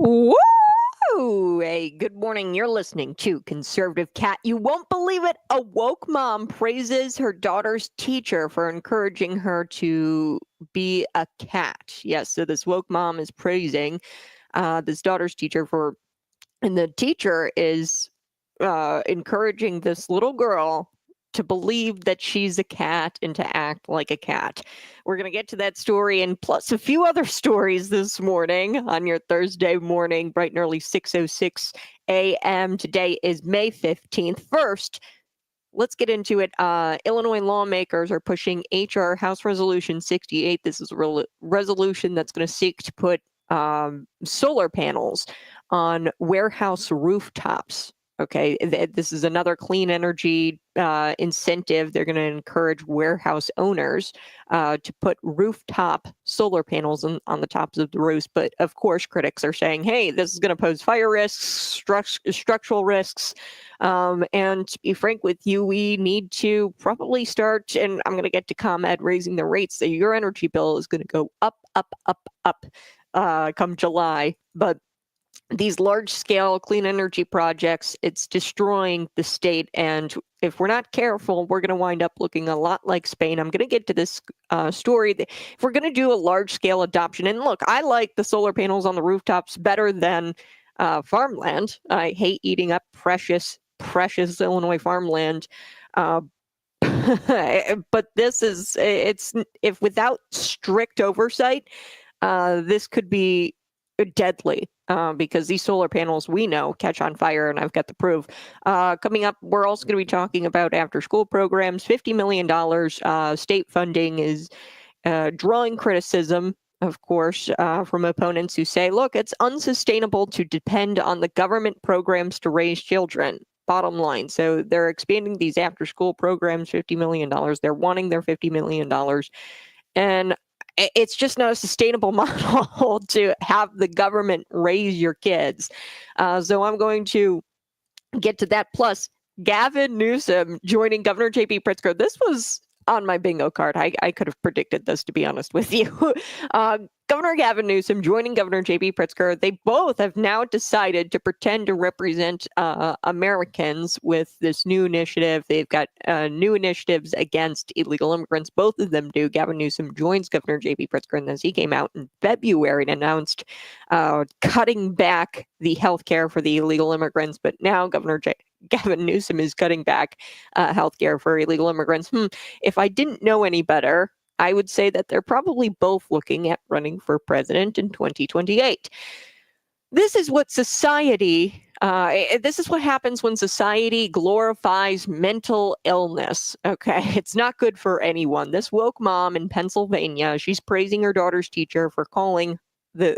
Woo! Hey, good morning. You're listening to Conservative Cat. You won't believe it. A woke mom praises her daughter's teacher for encouraging her to be a cat. Yes, so this woke mom is praising this daughter's teacher and the teacher is encouraging this little girl to believe that she's a cat and to act like a cat. We're going to get to that story and plus a few other stories this morning on your Thursday morning, bright and early 6:06 a.m. Today is May 15th. First, let's get into it. Illinois lawmakers are pushing HR House Resolution 68. This is a resolution that's going to seek to put solar panels on warehouse rooftops. Okay, this is another clean energy incentive. They're going to encourage warehouse owners to put rooftop solar panels on the tops of the roofs. But of course, critics are saying, hey, this is going to pose fire risks, structural risks. And to be frank with you, we need to probably start, and I'm going to get to ComEd raising the rates. So your energy bill is going to go up, come July. But these large-scale clean energy projects, it's destroying the state. And if we're not careful, we're going to wind up looking a lot like Spain. I'm going to get to this story. If we're going to do a large-scale adoption, and look, I like the solar panels on the rooftops better than farmland. I hate eating up precious Illinois farmland. But if without strict oversight, this could be deadly because these solar panels we know catch on fire, and I've got the proof. Coming up, we're also going to be talking about after school programs. $50 million state funding is drawing criticism, of course, from opponents who say, look, it's unsustainable to depend on the government programs to raise children. Bottom line. So they're expanding these after school programs, $50 million. They're wanting their $50 million. And it's just not a sustainable model to have the government raise your kids. So I'm going to get to that. Plus, Gavin Newsom joining Governor J.B. Pritzker. This was on my bingo card. I could have predicted this, to be honest with you. Governor Gavin Newsom joining Governor J.B. Pritzker. They both have now decided to pretend to represent Americans with this new initiative. They've got new initiatives against illegal immigrants. Both of them do. Gavin Newsom joins Governor J.B. Pritzker, and as he came out in February and announced cutting back the health care for the illegal immigrants. But now Gavin Newsom is cutting back healthcare for illegal immigrants. If I didn't know any better, I would say that they're probably both looking at running for president in 2028. This is what this is what happens when society glorifies mental illness. Okay, it's not good for anyone. This woke mom in Pennsylvania, she's praising her daughter's teacher for calling the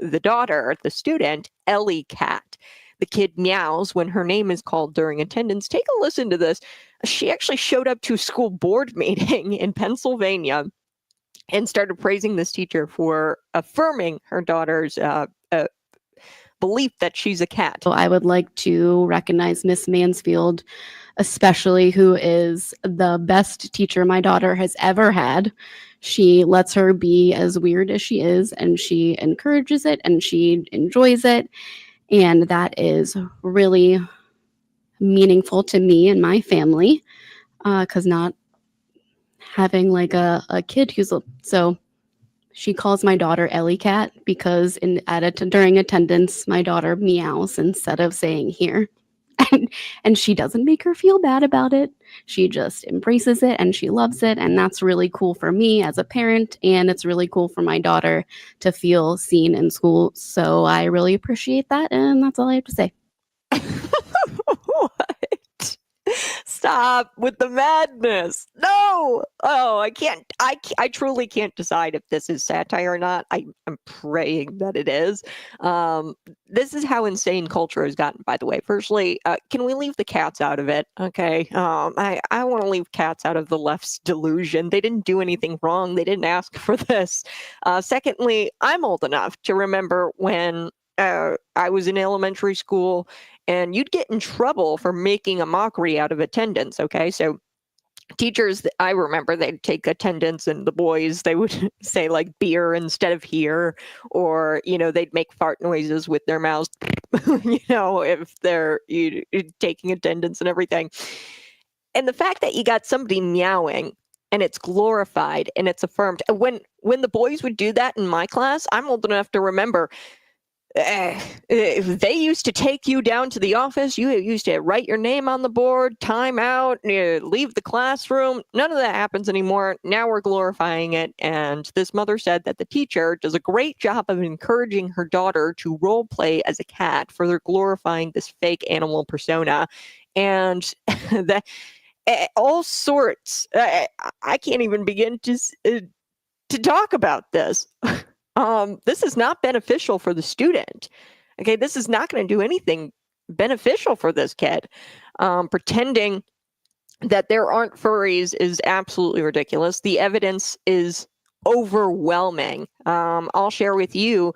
student, Ellie Cat. The kid meows when her name is called during attendance. Take a listen to this. She actually showed up to a school board meeting in Pennsylvania and started praising this teacher for affirming her daughter's belief that she's a cat. So I would like to recognize Miss Mansfield, especially, who is the best teacher my daughter has ever had. She lets her be as weird as she is, and she encourages it, and she enjoys it. And that is really meaningful to me and my family, because not having like a kid who's so she calls my daughter Ellie Cat because during attendance my daughter meows instead of saying here. And she doesn't make her feel bad about it. She just embraces it and she loves it. And that's really cool for me as a parent. And it's really cool for my daughter to feel seen in school. So I really appreciate that. And that's all I have to say. What? Stop with the madness. No. Oh, I can't. I truly can't decide if this is satire or not. I'm praying that it is. This is how insane culture has gotten, by the way. Firstly, can we leave the cats out of it? Okay. I want to leave cats out of the left's delusion. They didn't do anything wrong. They didn't ask for this. Secondly, I'm old enough to remember when I was in elementary school and you'd get in trouble for making a mockery out of attendance. Okay. So teachers, I remember they'd take attendance, and the boys, they would say like beer instead of here, or they'd make fart noises with their mouths, if they're taking attendance and everything. And the fact that you got somebody meowing and it's glorified and it's affirmed. When the boys would do that in my class, I'm old enough to remember, they used to take you down to the office. You used to write your name on the board, time out, leave the classroom. None of that happens anymore. Now we're glorifying it. And this mother said that the teacher does a great job of encouraging her daughter to role play as a cat, further glorifying this fake animal persona. And that all sorts. I can't even begin to talk about this. This is not beneficial for the student. Okay, this is not going to do anything beneficial for this kid. Pretending that there aren't furries is absolutely ridiculous. The evidence is overwhelming. I'll share with you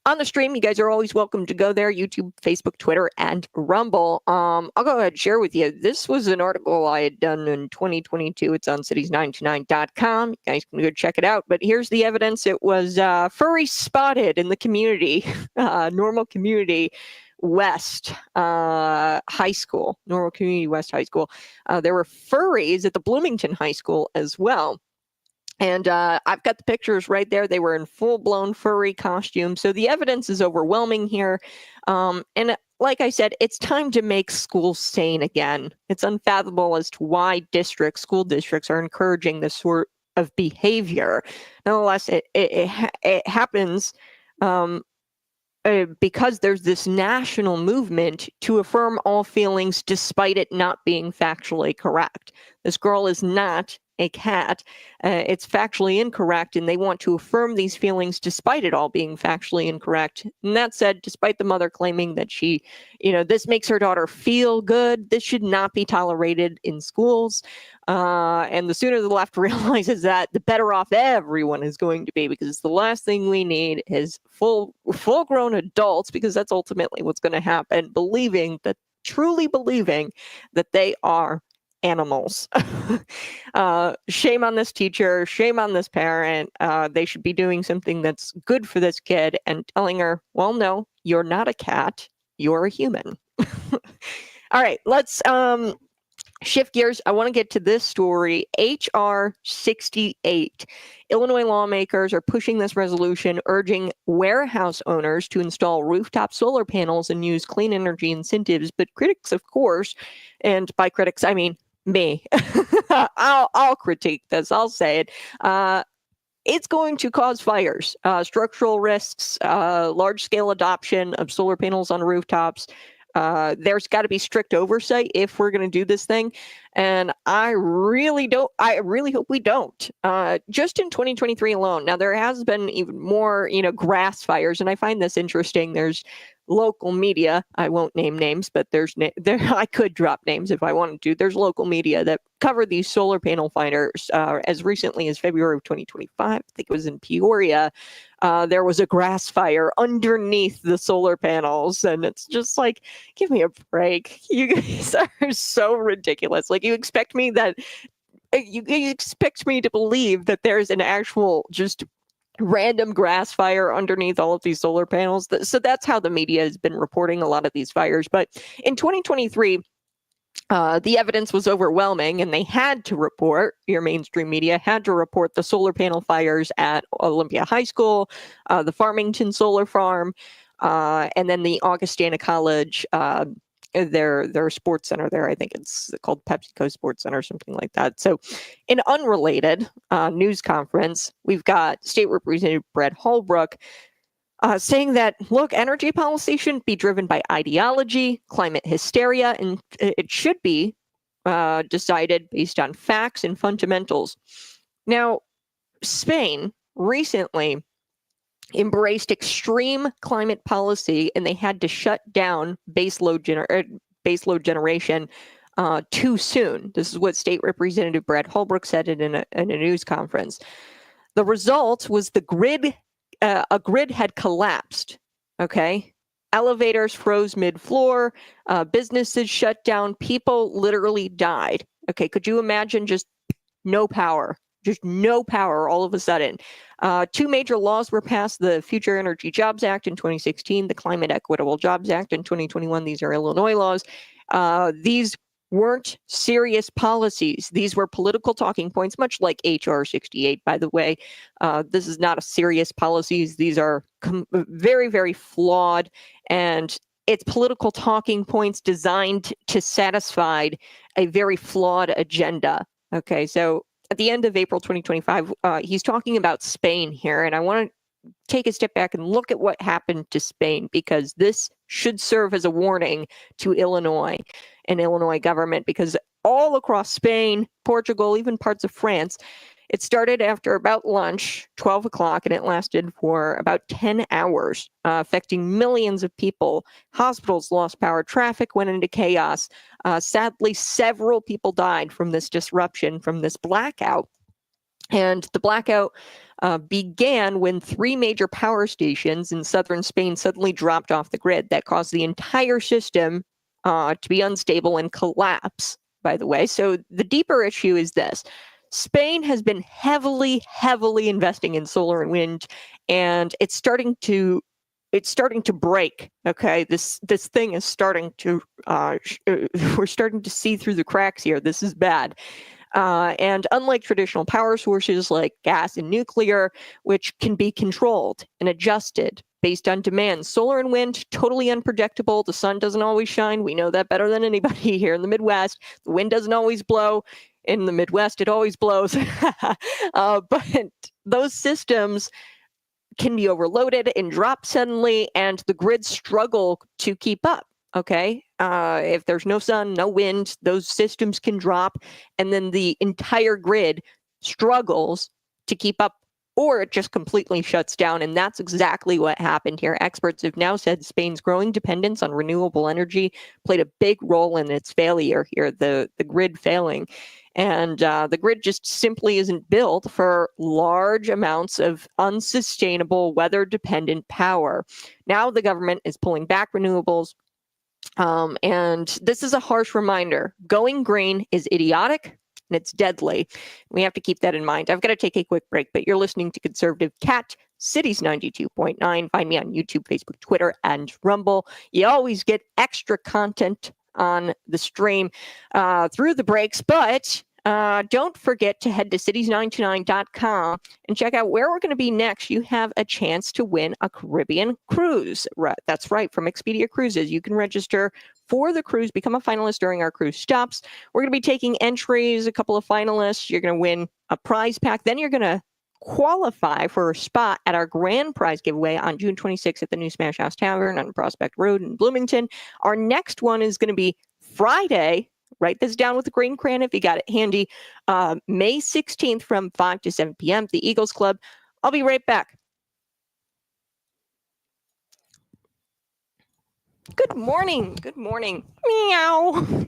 on the stream. You guys are always welcome to go there: YouTube, Facebook, Twitter, and Rumble. I'll go ahead and share with you. This was an article I had done in 2022. It's on cities929.com. You guys can go check it out. But here's the evidence. It was furry spotted in the community, Normal Community West High School, Normal Community West High School. There were furries at the Bloomington High School as well. And I've got the pictures right there. They were in full-blown furry costumes. So the evidence is overwhelming here. And like I said, it's time to make schools sane again. It's unfathomable as to why school districts are encouraging this sort of behavior. Nonetheless, it happens because there's this national movement to affirm all feelings despite it not being factually correct. This girl is not a cat. It's factually incorrect, and they want to affirm these feelings despite it all being factually incorrect. And that said, despite the mother claiming that she, this makes her daughter feel good, this should not be tolerated in schools. And the sooner the left realizes that, the better off everyone is going to be, because the last thing we need is full-grown adults, because that's ultimately what's going to happen, truly believing that they are animals. Shame on this teacher, shame on this parent. They should be doing something that's good for this kid and telling her, well, no, you're not a cat, you're a human. All right, let's shift gears. I want to get to this story. HR 68. Illinois lawmakers are pushing this resolution urging warehouse owners to install rooftop solar panels and use clean energy incentives. But critics, of course, and by critics, I mean me. I'll critique this. I'll say it. It's going to cause fires, structural risks, large-scale adoption of solar panels on rooftops. There's got to be strict oversight if we're going to do this thing. And I really hope we don't. Just in 2023 alone. Now, there has been even more, grass fires. And I find this interesting. There's local media. I won't name names, but I could drop names if I wanted to. There's local media that cover these solar panel fires as recently as February of 2025. I think it was in Peoria. There was a grass fire underneath the solar panels, and it's just like, give me a break. You guys are so ridiculous. Like, you expect me to believe that there's an actual just random grass fire underneath all of these solar panels. So that's how the media has been reporting a lot of these fires. But in 2023, the evidence was overwhelming, and they had to report, your mainstream media had to report the solar panel fires at Olympia High School, the Farmington Solar Farm, and then the Augustana College, their sports center there. I think it's called PepsiCo Sports Center, something like that. So in unrelated news conference, we've got State Representative Brett Holbrook saying that, look, energy policy shouldn't be driven by ideology, climate hysteria, and it should be decided based on facts and fundamentals. Now, Spain recently embraced extreme climate policy, and they had to shut down baseload generation too soon. This is what State Representative Brett Holbrook said in a news conference. The result was a grid had collapsed. Okay. Elevators froze mid-floor, businesses shut down, people literally died. Okay, could you imagine just no power? Just no power all of a sudden. Two major laws were passed: the Future Energy Jobs Act in 2016, the Climate Equitable Jobs Act in 2021. These are Illinois laws. These weren't serious policies. These were political talking points, much like HR 68, by the way. This is not a serious policies. These are very, very flawed, and it's political talking points designed to satisfy a very flawed agenda. Okay, so at the end of April 2025, he's talking about Spain here, and I want to take a step back and look at what happened to Spain, because this should serve as a warning to Illinois and Illinois government, because all across Spain, Portugal, even parts of France, it started after about lunch, 12 o'clock, and it lasted for about 10 hours, affecting millions of people. Hospitals lost power, traffic went into chaos. Sadly, several people died from this disruption, from this blackout. And the blackout began when three major power stations in southern Spain suddenly dropped off the grid. That caused the entire system to be unstable and collapse, by the way. So the deeper issue is this. Spain has been heavily investing in solar and wind, and it's starting to break. Okay, this thing is starting to we're starting to see through the cracks here. This is bad. And unlike traditional power sources like gas and nuclear, which can be controlled and adjusted based on demand, solar and wind, totally unpredictable. The sun doesn't always shine. We know that better than anybody here in the Midwest. The wind doesn't always blow. In the Midwest, it always blows. But those systems can be overloaded and drop suddenly, and the grids struggle to keep up. Okay. If there's no sun, no wind, those systems can drop, and then the entire grid struggles to keep up, or it just completely shuts down. And that's exactly what happened here. Experts have now said Spain's growing dependence on renewable energy played a big role in its failure here, the grid failing. And the grid just simply isn't built for large amounts of unsustainable, weather-dependent power. Now the government is pulling back renewables. And this is a harsh reminder. Going green is idiotic and it's deadly. We have to keep that in mind. I've got to take a quick break, but you're listening to Conservative Cat, Cities 92.9. Find me on YouTube, Facebook, Twitter, and Rumble. You always get extra content on the stream through the breaks, but don't forget to head to cities929.com and check out where we're going to be next. You have a chance to win a Caribbean cruise. Right, that's right, from Expedia Cruises. You can register for the cruise, become a finalist during our cruise stops. We're going to be taking entries, a couple of finalists. You're going to win a prize pack. Then you're going to qualify for a spot at our grand prize giveaway on June 26th at the New Smash House Tavern on Prospect Road in Bloomington. Our next one is going to be Friday. Write this down with a green crayon if you got it handy. May 16th from 5 to 7 p.m. the Eagles Club. I'll be right back. Good morning. Good morning. Meow.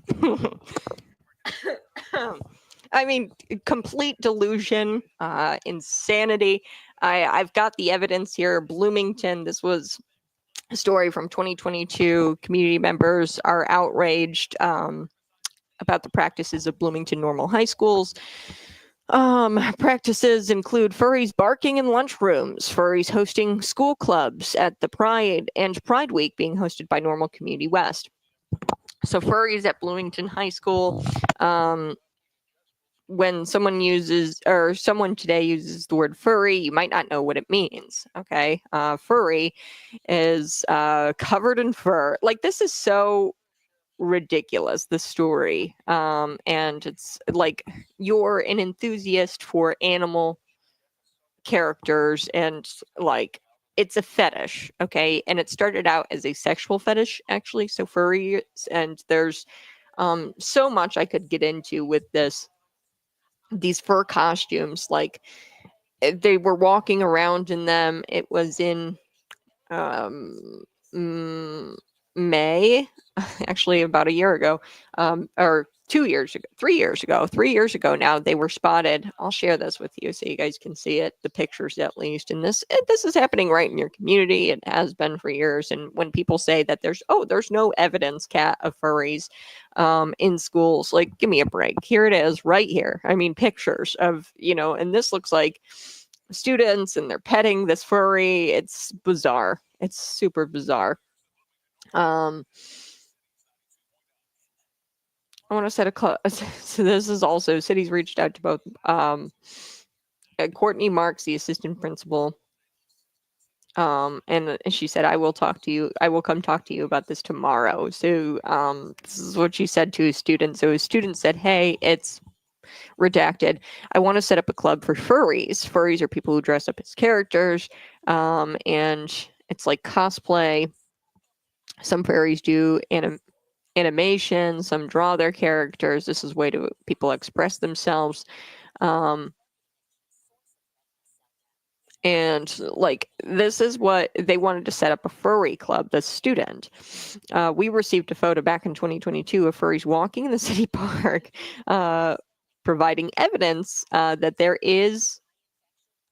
I mean, complete delusion, insanity. I've got the evidence here. Bloomington, this was a story from 2022. Community members are outraged about the practices of Bloomington Normal High Schools. Practices include furries barking in lunchrooms, furries hosting school clubs at the Pride and Pride Week being hosted by Normal Community West. So furries at Bloomington High School, when someone today uses the word furry, you might not know what it means. Okay. Furry is covered in fur. Like, this is so ridiculous, the story. And it's like, you're an enthusiast for animal characters, and like, it's a fetish. Okay. And it started out as a sexual fetish, actually. So furry, and there's so much I could get into with these fur costumes. Like, they were walking around in them. It was in May, actually about a year ago, or 2 years ago, 3 years ago now, they were spotted. I'll share this with you so you guys can see it, the pictures at least. And this is happening right in your community. It has been for years. And when people say that there's no evidence, Kat, of furries in schools, like, give me a break. Here it is right here. I mean, pictures of, and this looks like students and they're petting this furry. It's bizarre. It's super bizarre. I want to set a so this is also cities reached out to both Courtney Marks, the assistant principal, and she said, I will come talk to you about this tomorrow. So this is what she said to a student. So a student said, hey, it's redacted. I want to set up a club for furries. Furries are people who dress up as characters, and it's like cosplay. Some furries do animation, some draw their characters. This is a way to people express themselves. And like, this is what they wanted to set up a furry club, the student. We received a photo back in 2022 of furries walking in the city park, providing evidence that there is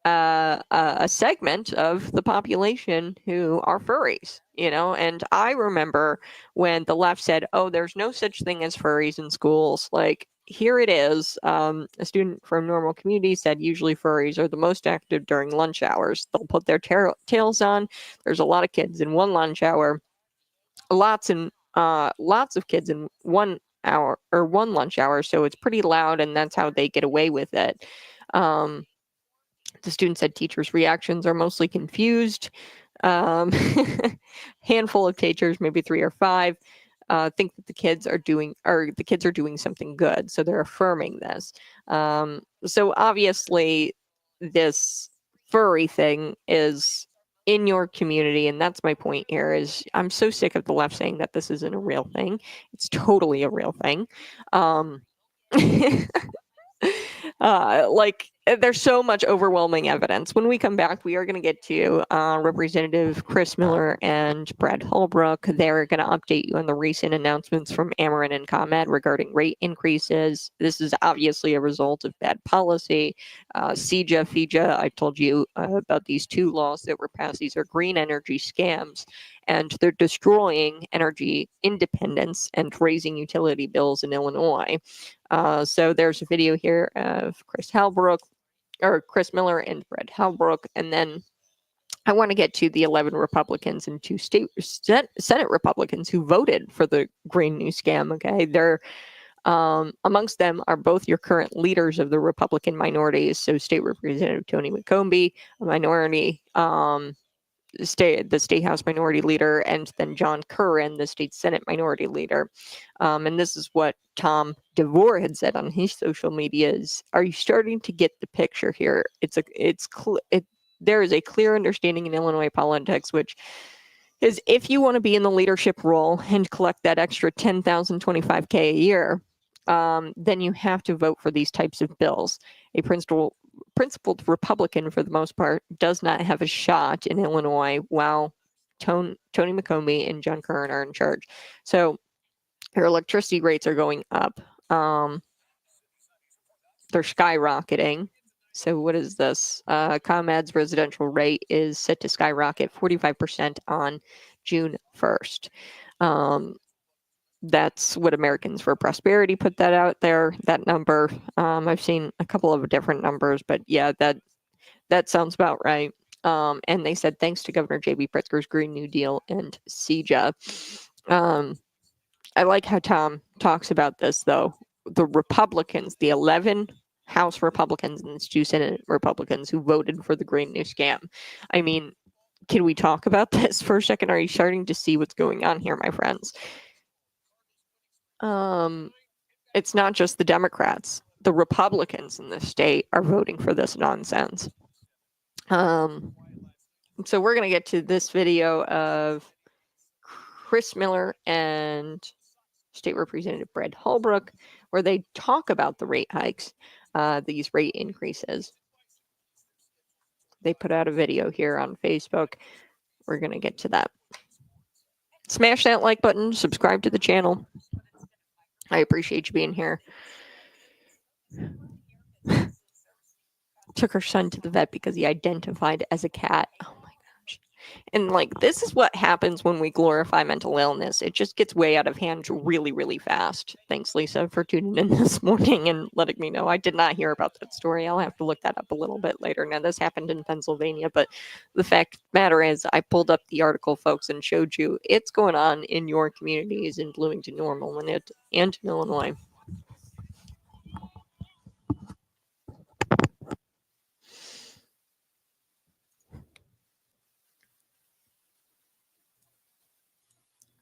a segment of the population who are furries, and I remember when the left said, oh, there's no such thing as furries in schools. Like, here it is. A student from normal community said usually furries are the most active during lunch hours. They'll put their tails on. There's a lot of kids in one lunch hour, lots of kids in 1 hour or one lunch hour, so it's pretty loud, and that's how they get away with it. The student said teachers' reactions are mostly confused. Handful of teachers, maybe 3 or 5, think that the kids are doing something good, so they're affirming this. So obviously, this furry thing is in your community, and that's my point here. Is I'm so sick of the left saying that this isn't a real thing. It's totally a real thing. There's so much overwhelming evidence. When we come back, we are going to get to Representative Chris Miller and Brad Holbrook. They're going to update you on the recent announcements from Ameren and ComEd regarding rate increases. This is obviously a result of bad policy. CEJA, FEJA, I've told you about these 2 laws that were passed. These are green energy scams, and they're destroying energy independence and raising utility bills in Illinois. So there's a video here of Chris Miller and Brett Halbrook, and then I want to get to the 11 Republicans and 2 Senate Republicans who voted for the Green New Scam. Okay, they're amongst them are both your current leaders of the Republican minorities. So State Representative Tony McCombie, a minority. The state House minority leader, and then John Curran, the state Senate minority leader. And this is what Tom DeVore had said on his social medias. Are you starting to get the picture here? There is a clear understanding in Illinois politics, which is if you want to be in the leadership role and collect that extra $10,025K a year, then you have to vote for these types of bills. A principled Republican, for the most part, does not have a shot in Illinois while Tony McCombie and John Curran are in charge. So your electricity rates are going up. They're skyrocketing. So what is this? ComEd's residential rate is set to skyrocket 45% on June 1st. That's what Americans for Prosperity put that out there, that number. I've seen a couple of different numbers, but yeah, that sounds about right. And they said thanks to Governor J.B. Pritzker's Green New Deal and CEJA. I like how Tom talks about this, though. The Republicans, the 11 House Republicans and the 2 Senate Republicans who voted for the Green New Scam. I mean, can we talk about this for a second? Are you starting to see what's going on here, my friends? It's not just the Democrats. The Republicans in the state are voting for this nonsense. So we're going to get to this video of Chris Miller and State Representative Brad Holbrook, where they talk about the rate hikes, these rate increases. They put out a video here on Facebook. We're going to get to that. Smash that like button, subscribe to the channel. I appreciate you being here. Took her son to the vet because he identified as a cat. Oh my gosh. And like, this is what happens when we glorify mental illness. It just gets way out of hand really, really fast. Thanks, Lisa, for tuning in this morning and letting me know. I did not hear about that story. I'll have to look that up a little bit later. Now, this happened in Pennsylvania, but the fact of the matter is, I pulled up the article, folks, and showed you it's going on in your communities in Bloomington, Normal, and in Illinois.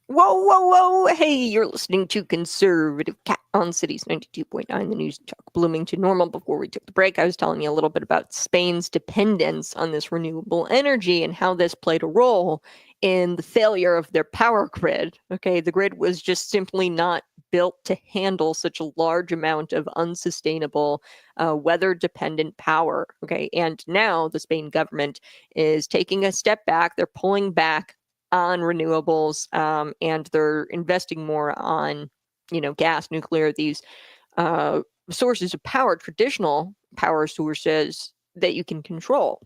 Whoa, whoa, whoa. Hey, you're listening to Conservative Cat on Cities 92.9, the News Talk Bloomington Normal. Before we took the break, I was telling you a little bit about Spain's dependence on this renewable energy and how this played a role in the failure of their power grid. Okay, the grid was just simply not built to handle such a large amount of unsustainable weather-dependent power. Okay, and now the Spain government is taking a step back. They're pulling back on renewables, and they're investing more on, gas, nuclear, these sources of power, traditional power sources that you can control.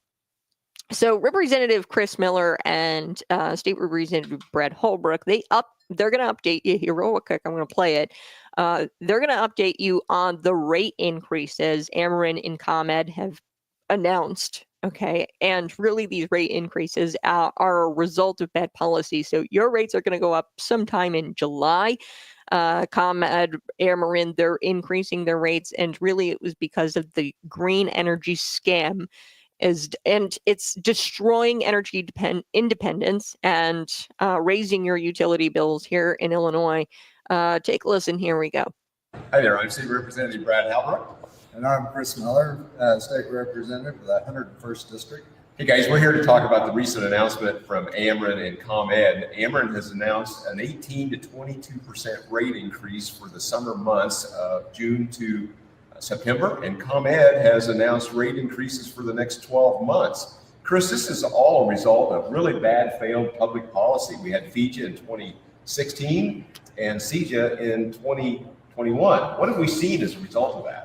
So Representative Chris Miller and State Representative Brad Holbrook, they're going to update you here real quick. I'm going to play it. They're going to update you on the rate increases Ameren and ComEd have announced. Okay. And really, these rate increases are a result of bad policy. So your rates are going to go up sometime in July. ComEd, Ameren, they're increasing their rates. And really, it was because of the green energy scam. And it's destroying energy independence and raising your utility bills here in Illinois. Take a listen. Here we go. Hi there, I'm State Representative Brad Holbrook. And I'm Chris Miller, State Representative for the 101st District. Hey guys, we're here to talk about the recent announcement from Ameren and ComEd. Ameren has announced an 18 to 22% rate increase for the summer months of June to September, and ComEd has announced rate increases for the next 12 months. Chris, this is all a result of really bad failed public policy. We had FEJA in 2016 and CEJA in 2021. What have we seen as a result of that?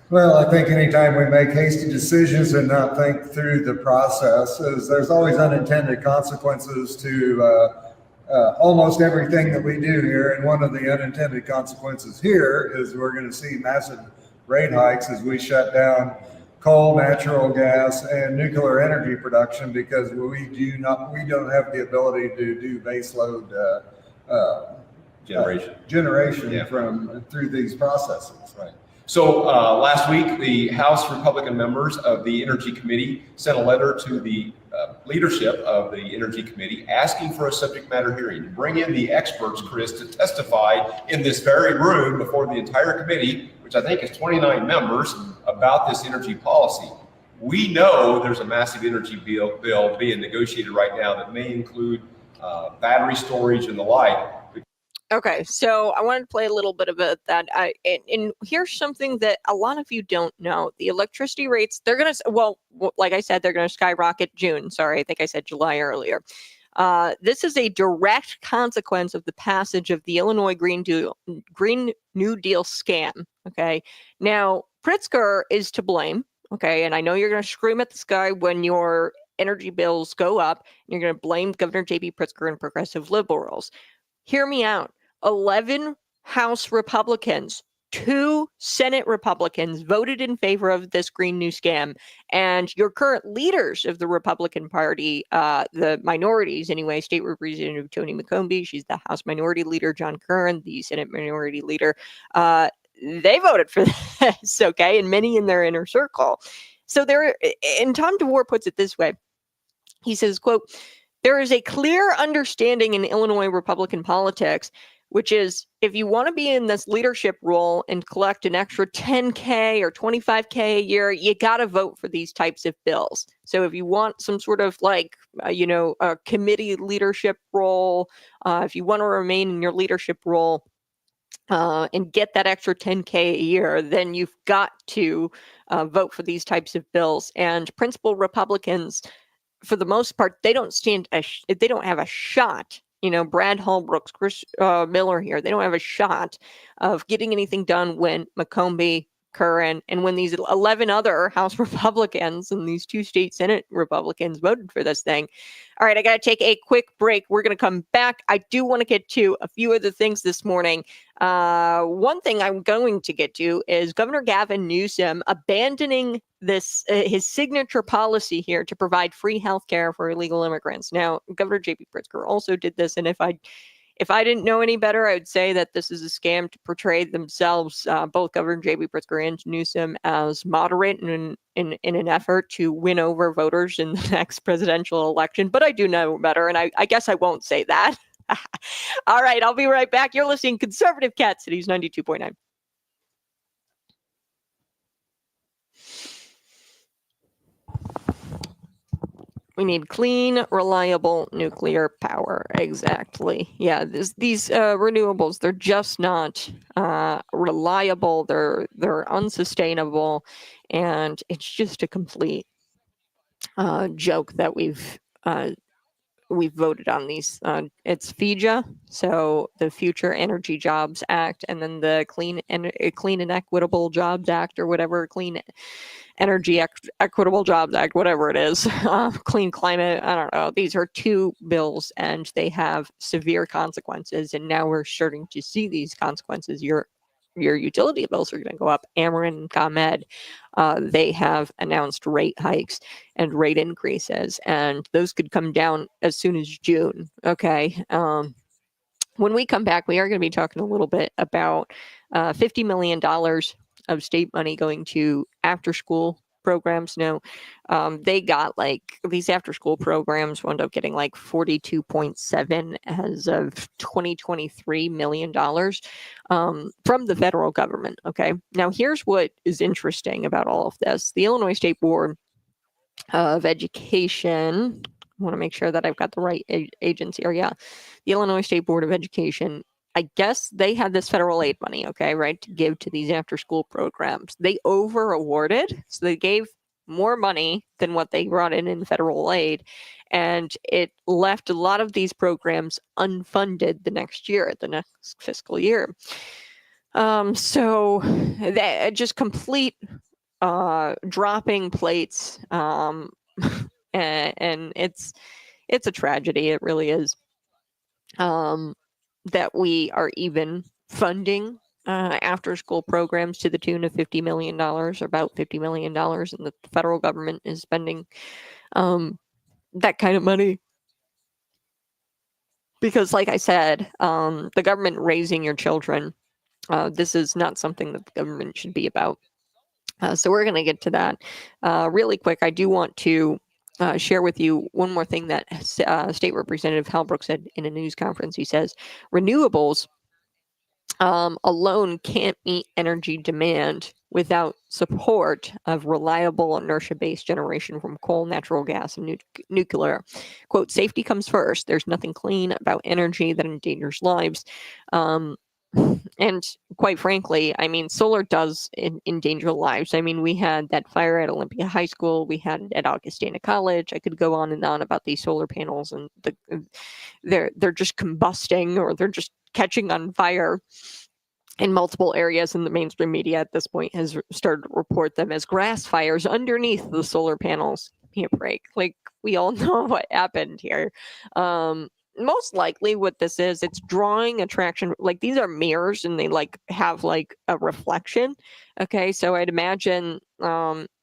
Well, I think anytime we make hasty decisions and not think through the process, there's always unintended consequences to almost everything that we do here. And one of the unintended consequences here is we're going to see massive rate hikes as we shut down coal, natural gas, and nuclear energy production because we don't have the ability to do baseload generation from through these processes. Right. So last week, the House Republican members of the Energy Committee sent a letter to the leadership of the Energy Committee asking for a subject matter hearing to bring in the experts, Chris, to testify in this very room before the entire committee, which I think is 29 members, about this energy policy. We know there's a massive energy bill being negotiated right now that may include battery storage and the like. Okay, so I wanted to play a little bit about that. And here's something that a lot of you don't know. The electricity rates, they're going to, like I said, they're going to skyrocket June. Sorry, I think I said July earlier. This is a direct consequence of the passage of the Illinois Green New Deal scam. Okay, now Pritzker is to blame. Okay, and I know you're going to scream at the sky when your energy bills go up. And you're going to blame Governor J.B. Pritzker and progressive liberals. Hear me out. 11 House Republicans, 2 Senate Republicans voted in favor of this Green New Scam. And your current leaders of the Republican Party, the minorities anyway, State Representative Tony McCombie, she's the House Minority Leader, John Curran, the Senate Minority Leader, they voted for this, okay, and many in their inner circle. So and Tom DeWar puts it this way. He says, quote, "There is a clear understanding in Illinois Republican politics, which is if you want to be in this leadership role and collect an extra $10K or $25K a year, you got to vote for these types of bills. So if you want some sort of a committee leadership role, if you want to remain in your leadership role and get that extra $10K a year, then you've got to vote for these types of bills. And principal Republicans, for the most part, they don't have a shot, Brad Holbrook's, Chris Miller here, they don't have a shot of getting anything done when McCombie, Curran, and when these 11 other House Republicans and these 2 state Senate Republicans voted for this thing. All right, I got to take a quick break. We're going to come back. I do want to get to a few other things this morning. One thing I'm going to get to is Governor Gavin Newsom abandoning this his signature policy here to provide free health care for illegal immigrants. Now, Governor J.B. Pritzker also did this, and if I didn't know any better, I would say that this is a scam to portray themselves, both Governor J.B. Pritzker and Newsom, as moderate in an effort to win over voters in the next presidential election. But I do know better, and I guess I won't say that. All right, I'll be right back. You're listening to Conservative Cat Cities 92.9. We need clean, reliable nuclear power. Exactly. Yeah, these renewables, they're just not reliable. They're unsustainable, and it's just a complete joke that we've voted on these. It's FEJA, so the Future Energy Jobs Act, and then the Clean and Equitable Jobs Act, or whatever, Clean Energy Equitable Jobs Act, whatever it is, Clean Climate. I don't know. These are 2 bills, and they have severe consequences. And now we're starting to see these consequences. Your utility bills are going to go up. Ameren and ComEd, they have announced rate hikes and rate increases, and those could come down as soon as June. Okay. When we come back, we are going to be talking a little bit about $50 million of state money going to after-school programs. Now, they got these after-school programs wound up getting $42.7 as of 2023 million dollars from the federal government. Okay. Now, here's what is interesting about all of this. The Illinois State Board of Education, I want to make sure that I've got the right agency here. Yeah. The Illinois State Board of Education, I guess they had this federal aid money, okay, right, to give to these after-school programs. They over-awarded, so they gave more money than what they brought in federal aid, and it left a lot of these programs unfunded the next fiscal year. So that just complete dropping plates, and it's a tragedy. It really is. That we are even funding after-school programs to the tune of $50 million, or about $50 million, and the federal government is spending that kind of money. Because, like I said, the government raising your children, this is not something that the government should be about. So we're going to get to that really quick. I do want to share with you one more thing that State Representative Halbrook said in a news conference. He says renewables alone can't meet energy demand without support of reliable inertia-based generation from coal, natural gas, and nuclear. Quote, safety comes first. There's nothing clean about energy that endangers lives. And quite frankly, I mean, solar does endanger lives. I mean, we had that fire at Olympia High School. We had it at Augustana College. I could go on and on about these solar panels, and they're just combusting, or they're just catching on fire in multiple areas. And the mainstream media at this point has started to report them as grass fires underneath the solar panels. Give me a break. We all know what happened here. Most likely what this is, it's drawing attraction. These are mirrors, and they have a reflection. Okay. So I'd imagine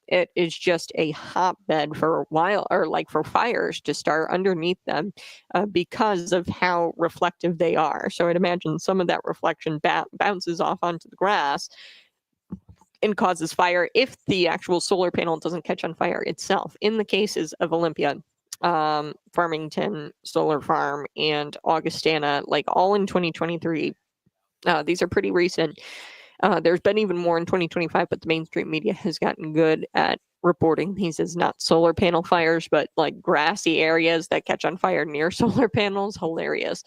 it is just a hotbed for a while, or for fires to start underneath them because of how reflective they are. So I'd imagine some of that reflection bounces off onto the grass and causes fire if the actual solar panel doesn't catch on fire itself. In the cases of Olympia, Farmington Solar Farm, and Augustana, all in 2023. These are pretty recent. There's been even more in 2025, but the mainstream media has gotten good at reporting these as not solar panel fires, but grassy areas that catch on fire near solar panels. Hilarious.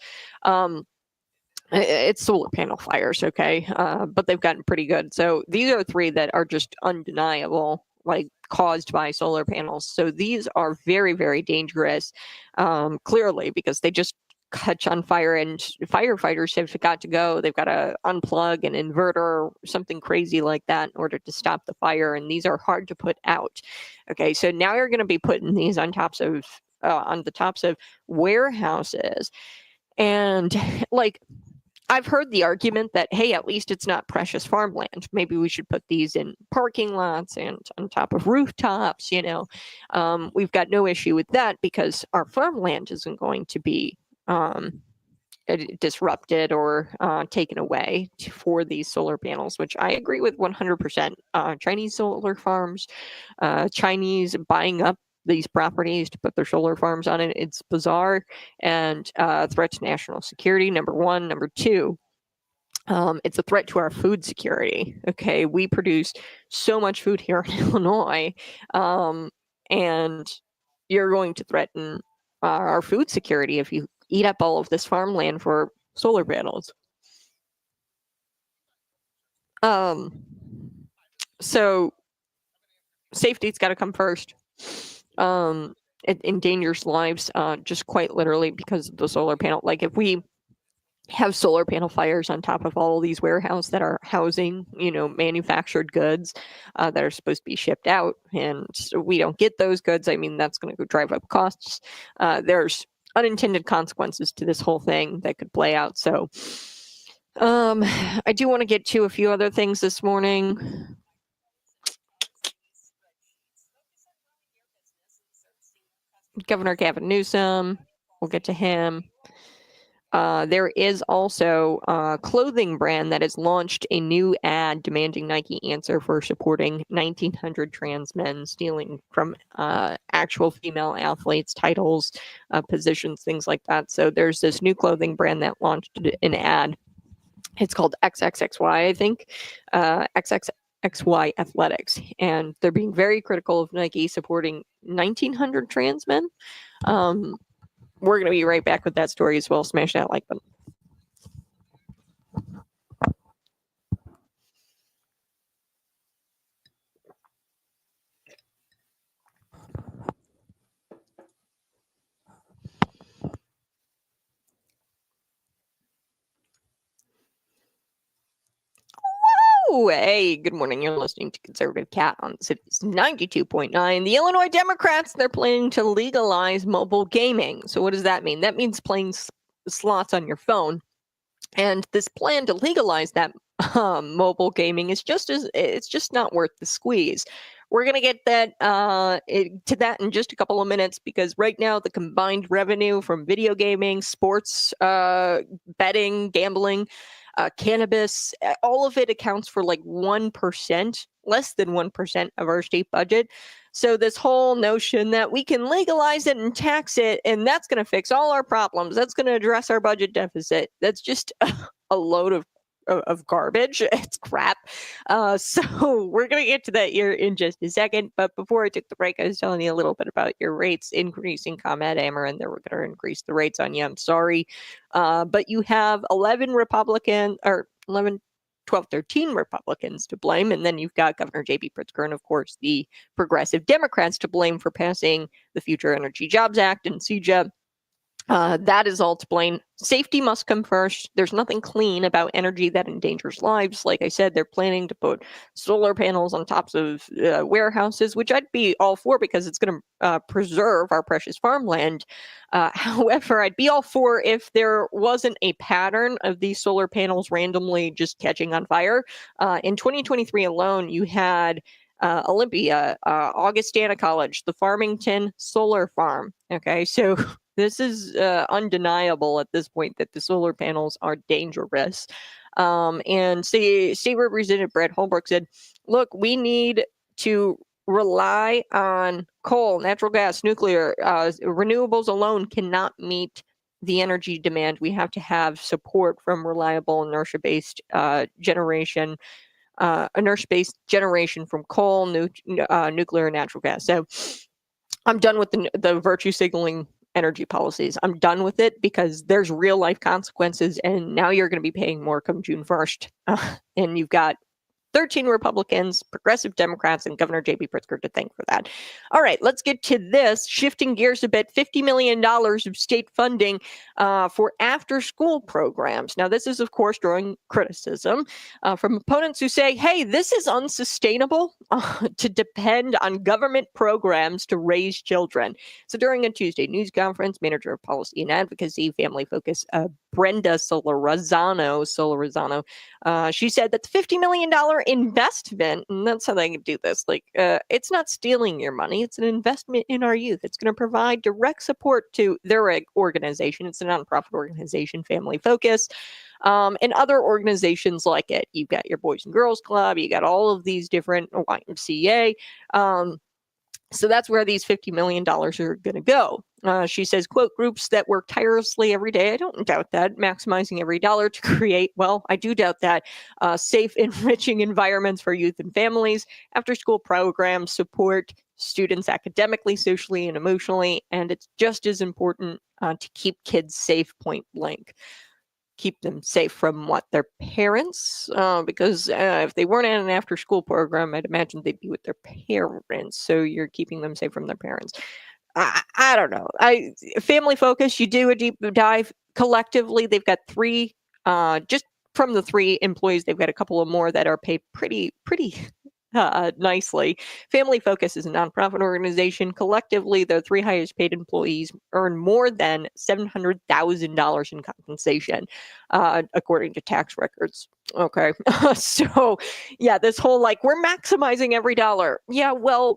It's solar panel fires, okay? But they've gotten pretty good. So these are 3 that are just undeniable, caused by solar panels. So these are very, very dangerous, clearly, because they just catch on fire and firefighters have got to go. They've got to unplug an inverter or something crazy like that in order to stop the fire. And these are hard to put out. Okay, so now you're going to be putting these on the tops of warehouses. And like, I've heard the argument that, hey, at least it's not precious farmland. Maybe we should put these in parking lots and on top of rooftops, We've got no issue with that because our farmland isn't going to be disrupted or taken away for these solar panels, which I agree with 100%. Chinese solar farms, Chinese buying up these properties to put their solar farms on it. It's bizarre and threat to national security, number one. Number two, it's a threat to our food security. Okay, we produce so much food here in Illinois, and you're going to threaten our food security if you eat up all of this farmland for solar panels. So safety's got to come first. It endangers lives, just quite literally because of the solar panel. Like if we have solar panel fires on top of all these warehouses that are housing, manufactured goods that are supposed to be shipped out, and we don't get those goods, I mean, that's going to go drive up costs. There's unintended consequences to this whole thing that could play out. So I do want to get to a few other things this morning. Governor Gavin Newsom, we'll get to him. There is also a clothing brand that has launched a new ad demanding Nike answer for supporting 1,900 trans men stealing from actual female athletes, titles, positions, things like that. So there's this new clothing brand that launched an ad. It's called XXXY, I think, XXXY Athletics. And they're being very critical of Nike supporting 1,900 trans men. We're going to be right back with that story as well. Smash that like button. Oh, hey, good morning. You're listening to Conservative Cat on Cities 92.9. The Illinois Democrats, they're planning to legalize mobile gaming. So what does that mean? That means playing slots on your phone. And this plan to legalize that mobile gaming is it's just not worth the squeeze. We're going to get to that in just a couple of minutes, because right now the combined revenue from video gaming, sports, betting, gambling, cannabis, all of it accounts for like 1%, less than 1% of our state budget. So this whole notion that we can legalize it and tax it, and that's going to fix all our problems, that's going to address our budget deficit, that's just a load of garbage. It's crap. So we're going to get to that here in just a second. But before I took the break, I was telling you a little bit about your rates increasing. ComEd, Ameren, they were going to increase the rates on you. I'm sorry. But you have 11, 12, 13 Republicans to blame. And then you've got Governor J.B. Pritzker and, of course, the progressive Democrats to blame for passing the Future Energy Jobs Act and CJA. That is all to blame. Safety must come first. There's nothing clean about energy that endangers lives. Like I said, they're planning to put solar panels on tops of warehouses, which I'd be all for because it's going to preserve our precious farmland. However, I'd be all for if there wasn't a pattern of these solar panels randomly just catching on fire. In 2023 alone, you had Olympia, Augustana College, the Farmington Solar Farm. Okay, so this is undeniable at this point that the solar panels are dangerous. And State Representative Brad Holbrook said, look, we need to rely on coal, natural gas, nuclear. Renewables alone cannot meet the energy demand. We have to have support from reliable inertia-based generation. Inertia-based generation from coal, nuclear, and natural gas. So I'm done with the virtue signaling energy policies. I'm done with it because there's real life consequences, and now you're going to be paying more come June 1st. And you've got 13 Republicans, progressive Democrats, and Governor J.B. Pritzker to thank for that. All right, let's get to this. Shifting gears a bit, $50 million of state funding for after-school programs. Now, this is, of course, drawing criticism from opponents who say, hey, this is unsustainable to depend on government programs to raise children. So during a Tuesday news conference, Manager of Policy and Advocacy, Family Focus, Brenda Solorzano, she said that the $50 million investment, and that's how they can do this, it's not stealing your money, it's an investment in our youth. It's going to provide direct support to their organization. It's a nonprofit organization, Family Focus, and other organizations like it. You've got your Boys and Girls Club, you got all of these different YMCA. So that's where these $50 million are going to go. She says, quote, groups that work tirelessly every day. I don't doubt that. Maximizing every dollar to create, well, I do doubt that. Safe, enriching environments for youth and families. After school programs support students academically, socially, and emotionally. And it's just as important to keep kids safe, point blank. Keep them safe from what? Their parents? Because if they weren't in an after-school program, I'd imagine they'd be with their parents. So you're keeping them safe from their parents. I don't know. Family Focus, you do a deep dive. Collectively, they've got three, just from the three employees, they've got a couple of more that are paid pretty nicely. Family Focus is a nonprofit organization. Collectively, their three highest paid employees earn more than $700,000 in compensation, according to tax records. Okay. So, yeah, this whole we're maximizing every dollar. Yeah, well,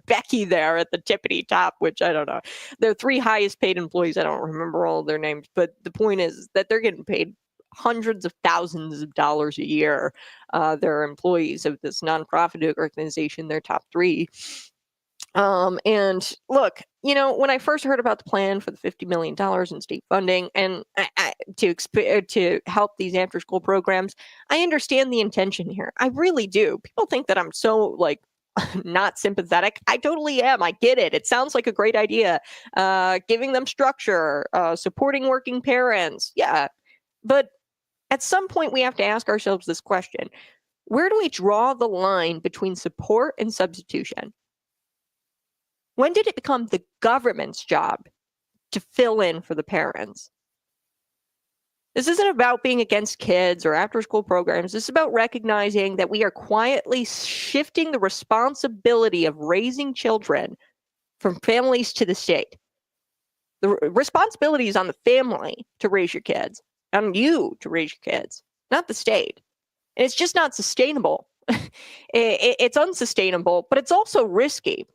Becky there at the tippity top, which I don't know. Their three highest paid employees, I don't remember all of their names, but the point is that they're getting paid hundreds of thousands of dollars a year. They're employees of this nonprofit organization, their top three. And look, when I first heard about the plan for the $50 million in state funding and to help these after-school programs, I understand the intention here. I really do. People think that I'm so not sympathetic. I totally am. I get it. It sounds like a great idea. Giving them structure, supporting working parents. Yeah. But at some point, we have to ask ourselves this question. Where do we draw the line between support and substitution? When did it become the government's job to fill in for the parents? This isn't about being against kids or after-school programs. This is about recognizing that we are quietly shifting the responsibility of raising children from families to the state. The responsibility is on the family to raise your kids, on you to raise your kids, not the state. And it's just not sustainable. It's unsustainable, but it's also risky.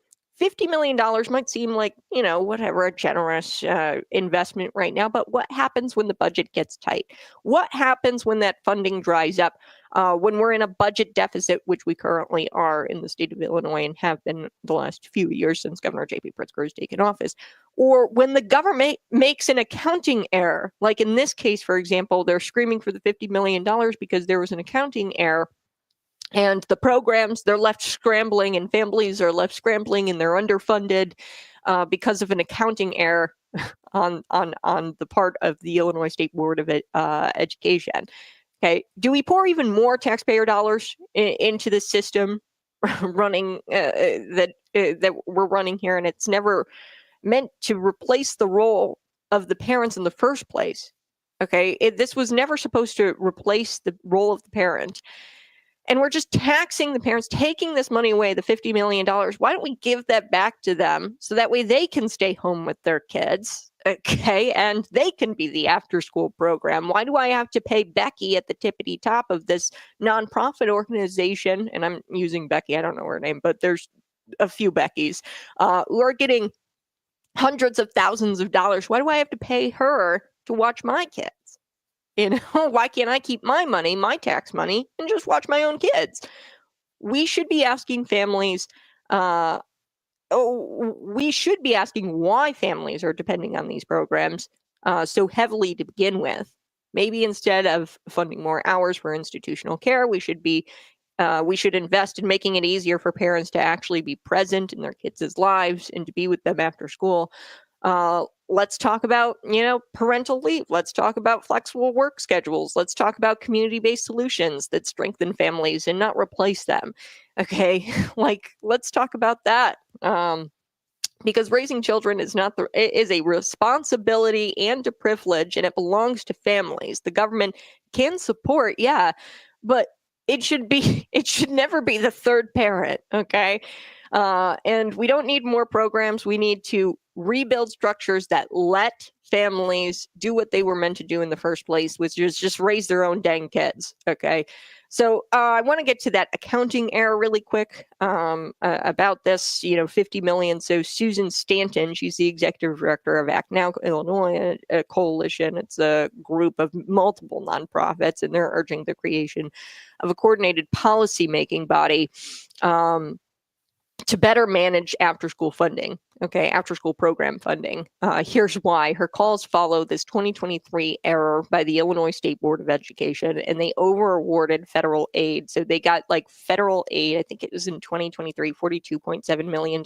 $50 million might seem like, whatever, a generous investment right now. But what happens when the budget gets tight? What happens when that funding dries up? When we're in a budget deficit, which we currently are in the state of Illinois and have been the last few years since Governor J.B. Pritzker has taken office? Or when the government makes an accounting error, like in this case, for example, they're screaming for the $50 million because there was an accounting error. And the programs, they're left scrambling, and families are left scrambling, and they're underfunded because of an accounting error on the part of the Illinois State Board of Education. Okay, do we pour even more taxpayer dollars into the system running that we're running here? And it's never meant to replace the role of the parents in the first place. Okay, this was never supposed to replace the role of the parent. And we're just taxing the parents, taking this money away, the $50 million. Why don't we give that back to them so that way they can stay home with their kids, okay? And they can be the after-school program. Why do I have to pay Becky at the tippity top of this nonprofit organization? And I'm using Becky, I don't know her name, but there's a few Beckys who are getting hundreds of thousands of dollars. Why do I have to pay her to watch my kids? Why can't I keep my money, my tax money, and just watch my own kids? We should be asking families, we should be asking why families are depending on these programs so heavily to begin with. Maybe instead of funding more hours for institutional care, we should invest in making it easier for parents to actually be present in their kids' lives and to be with them after school. Let's talk about, parental leave. Let's talk about flexible work schedules. Let's talk about community-based solutions that strengthen families and not replace them. Okay, let's talk about that. Because raising children is a responsibility and a privilege, and it belongs to families. The government can support, yeah, but it should never be the third parent. Okay. And we don't need more programs. We need to rebuild structures that let families do what they were meant to do in the first place, which is just raise their own dang kids. Okay. So I want to get to that accounting error really quick about this, 50 million. So Susan Stanton, she's the executive director of Act Now Illinois, a coalition. It's a group of multiple nonprofits, and they're urging the creation of a coordinated policy-making body to better manage after-school funding, after-school program funding. Here's why. Her calls follow this 2023 error by the Illinois State Board of Education, and they over-awarded federal aid. So they got federal aid, I think it was in 2023, $42.7 million,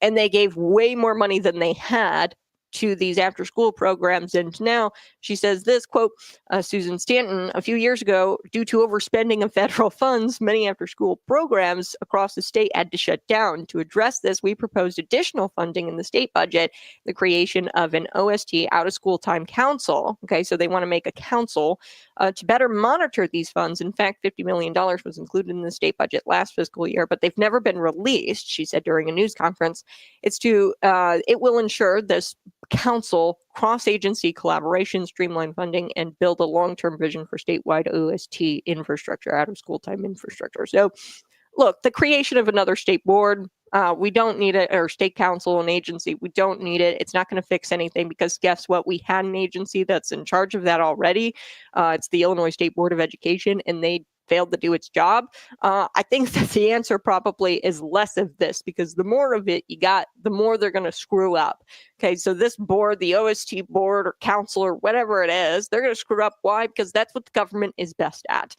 and they gave way more money than they had to these after-school programs. And now she says this, quote, Susan Stanton, a few years ago, due to overspending of federal funds, many after-school programs across the state had to shut down. To address this, we proposed additional funding in the state budget, the creation of an OST, out-of-school time council. Okay, so they want to make a council to better monitor these funds. In fact, $50 million was included in the state budget last fiscal year, but they've never been released, she said during a news conference. It will ensure this council cross-agency collaboration, streamline funding, and build a long-term vision for statewide OST infrastructure, out-of-school time infrastructure. So, look, the creation of another state board, we don't need it, or state council, an agency, we don't need it. It's not going to fix anything because guess what? We had an agency that's in charge of that already. It's the Illinois State Board of Education, and they failed to do its job. I think that the answer probably is less of this, because the more of it you got, the more they're going to screw up. Okay, so this board, the OST board or council or whatever it is, they're going to screw up. Why? Because that's what the government is best at.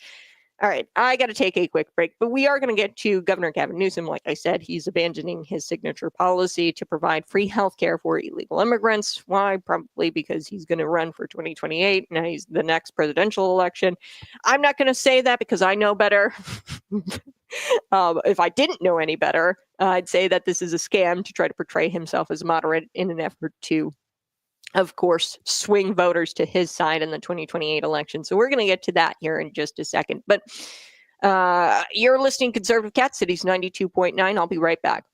All right, I got to take a quick break, but we are going to get to Governor Gavin Newsom. Like I said, he's abandoning his signature policy to provide free health care for illegal immigrants. Why? Probably because he's going to run for 2028. Now he's the next presidential election. I'm not going to say that because I know better. If I didn't know any better, I'd say that this is a scam to try to portray himself as moderate in an effort to, of course, swing voters to his side in the 2028 election. So we're going to get to that here in just a second. But you're listening to Conservative Cat Cities 92.9. I'll be right back.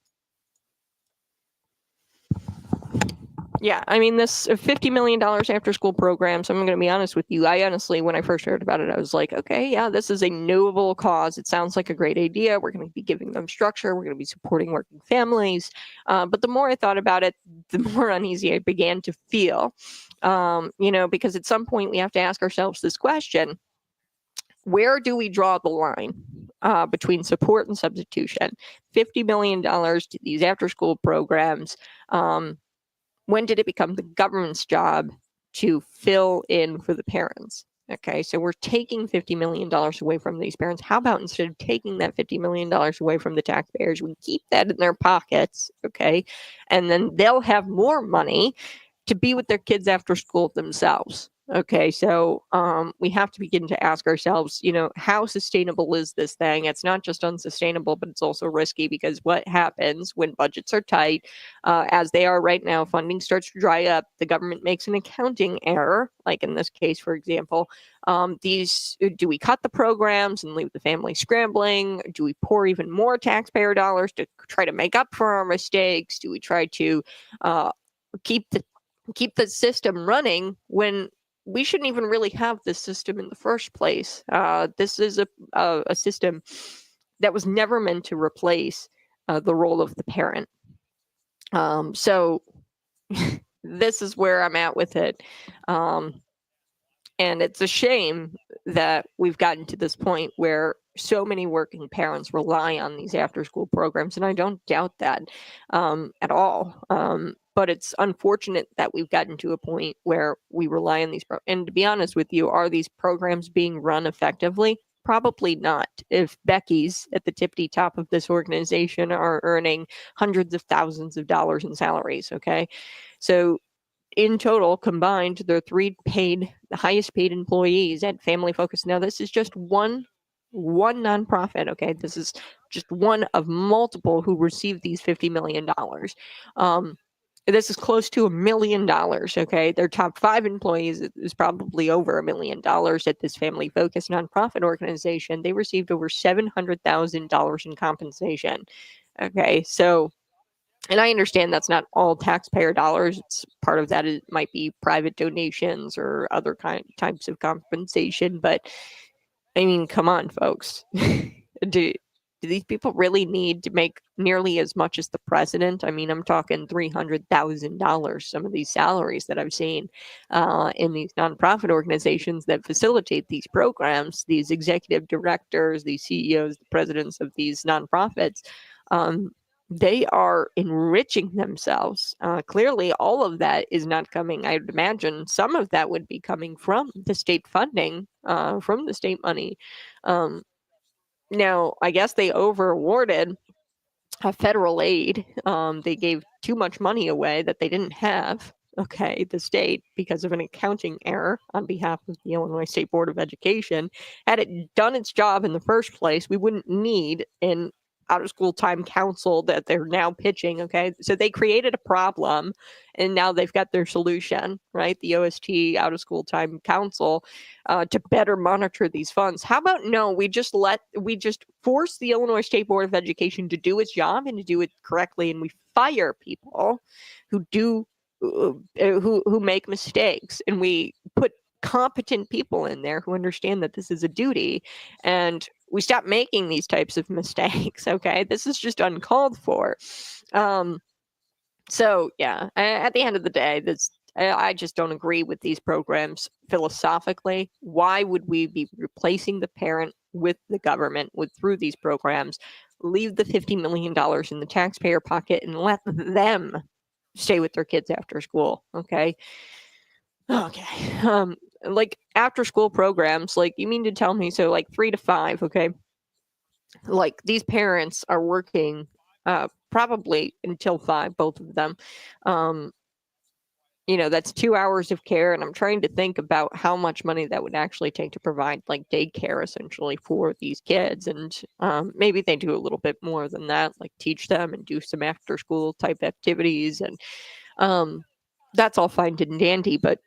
Yeah, I mean, this $50 million after school programs, I'm going to be honest with you. I honestly, when I first heard about it, I was like, okay, yeah, this is a noble cause. It sounds like a great idea. We're going to be giving them structure. We're going to be supporting working families. But the more I thought about it, the more uneasy I began to feel, because at some point we have to ask ourselves this question: where do we draw the line between support and substitution? $50 million to these after school programs. When did it become the government's job to fill in for the parents? Okay, so we're taking $50 million away from these parents. How about instead of taking that $50 million away from the taxpayers, we keep that in their pockets, okay? And then they'll have more money to be with their kids after school themselves. Okay, so we have to begin to ask ourselves, how sustainable is this thing? It's not just unsustainable, but it's also risky, because what happens when budgets are tight, as they are right now, funding starts to dry up, the government makes an accounting error, like in this case, for example. Do we cut the programs and leave the family scrambling? Do we pour even more taxpayer dollars to try to make up for our mistakes? Do we try to keep the system running when we shouldn't even really have this system in the first place? This is a system that was never meant to replace the role of the parent. So this is where I'm at with it. And it's a shame that we've gotten to this point where so many working parents rely on these after-school programs, and I don't doubt that at all. But it's unfortunate that we've gotten to a point where we rely on these. And to be honest with you, are these programs being run effectively? Probably not. If Becky's at the tippity top of this organization are earning hundreds of thousands of dollars in salaries, okay? So in total, combined, they're the highest paid employees at Family Focus. Now, this is just one nonprofit. Okay, this is just one of multiple who received these $50 million. This is close to $1 million. Okay, their top 5 employees is probably over $1 million at this Family Focus nonprofit organization. They received over $700,000 in compensation. Okay, so. And I understand that's not all taxpayer dollars. It's part of that. It might be private donations or other types of compensation. But I mean, come on, folks. do these people really need to make nearly as much as the president? I mean, I'm talking $300,000. Some of these salaries that I've seen in these nonprofit organizations that facilitate these programs, these executive directors, these CEOs, the presidents of these nonprofits. They are enriching themselves. Clearly, all of that is not coming. I would imagine some of that would be coming from the state funding, from the state money. Now, I guess they over-awarded federal aid. They gave too much money away that they didn't have. Okay, the state, because of an accounting error on behalf of the Illinois State Board of Education, had it done its job in the first place, we wouldn't need an out-of-school time council that they're now pitching. Okay, so they created a problem, and now they've got their solution, right? The OST out-of-school time council to better monitor these funds. How about we just force the Illinois State Board of Education to do its job and to do it correctly, and we fire people who do who make mistakes, and we put competent people in there who understand that this is a duty, and we stop making these types of mistakes. Okay, this is just uncalled for. So yeah, at the end of the day, I just don't agree with these programs philosophically. Why would we be replacing the parent with the government through these programs? Leave the $50 million in the taxpayer pocket and let them stay with their kids after school. Okay. Like after school programs, like you mean to tell me, so like 3 to 5, okay? Like these parents are working probably until 5, both of them. That's 2 hours of care, and I'm trying to think about how much money that would actually take to provide like daycare essentially for these kids. And maybe they do a little bit more than that, like teach them and do some after school type activities. And that's all fine and dandy, but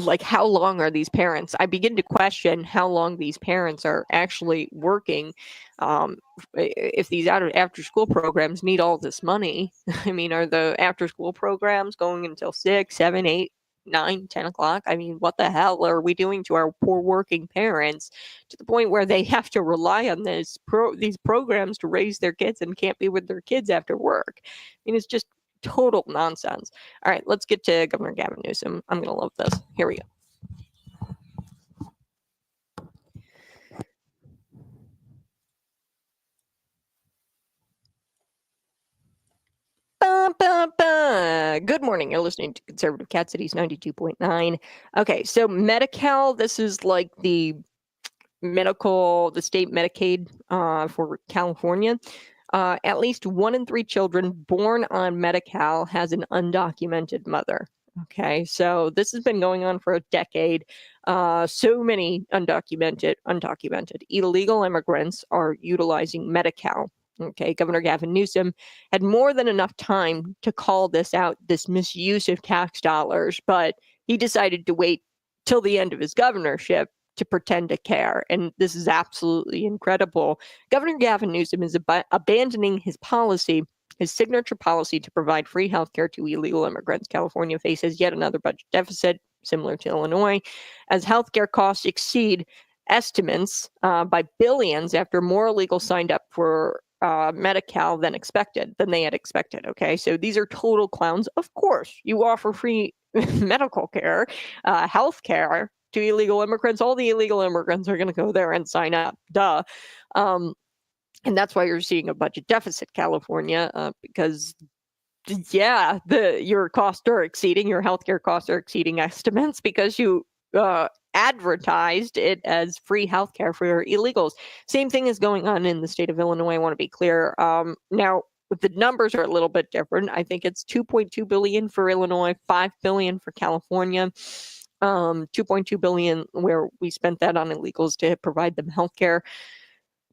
like how long are these parents? I begin to question how long these parents are actually working. If these after school programs need all this money, I mean, are the after school programs going until 6, 7, 8, 9, 10 o'clock? I mean, what the hell are we doing to our poor working parents to the point where they have to rely on these programs to raise their kids and can't be with their kids after work? I mean, it's just total nonsense. All right, let's get to Governor Gavin Newsom. I'm going to love this. Here we go. Good morning. You're listening to Conservative Cat Cities 92.9. Okay, so Medi-Cal, this is like the state Medicaid for California. At least 1 in 3 children born on Medi-Cal has an undocumented mother. Okay, so this has been going on for a decade. So many undocumented illegal immigrants are utilizing Medi-Cal. Okay, Governor Gavin Newsom had more than enough time to call this out, this misuse of tax dollars, but he decided to wait till the end of his governorship to pretend to care. And this is absolutely incredible. Governor Gavin Newsom is abandoning his signature policy to provide free health care to illegal immigrants. California faces yet another budget deficit, similar to Illinois, as healthcare costs exceed estimates by billions after more illegals signed up for Medi-Cal than they had expected. Okay, so these are total clowns. Of course, you offer free medical care, health care to illegal immigrants. All the illegal immigrants are going to go there and sign up. Duh. And that's why you're seeing a budget deficit, California, because your healthcare costs are exceeding estimates because you advertised it as free healthcare for illegals. Same thing is going on in the state of Illinois. I want to be clear. Now, but the numbers are a little bit different. I think it's 2.2 billion for Illinois, 5 billion for California. 2.2 billion where we spent that on illegals to provide them health care.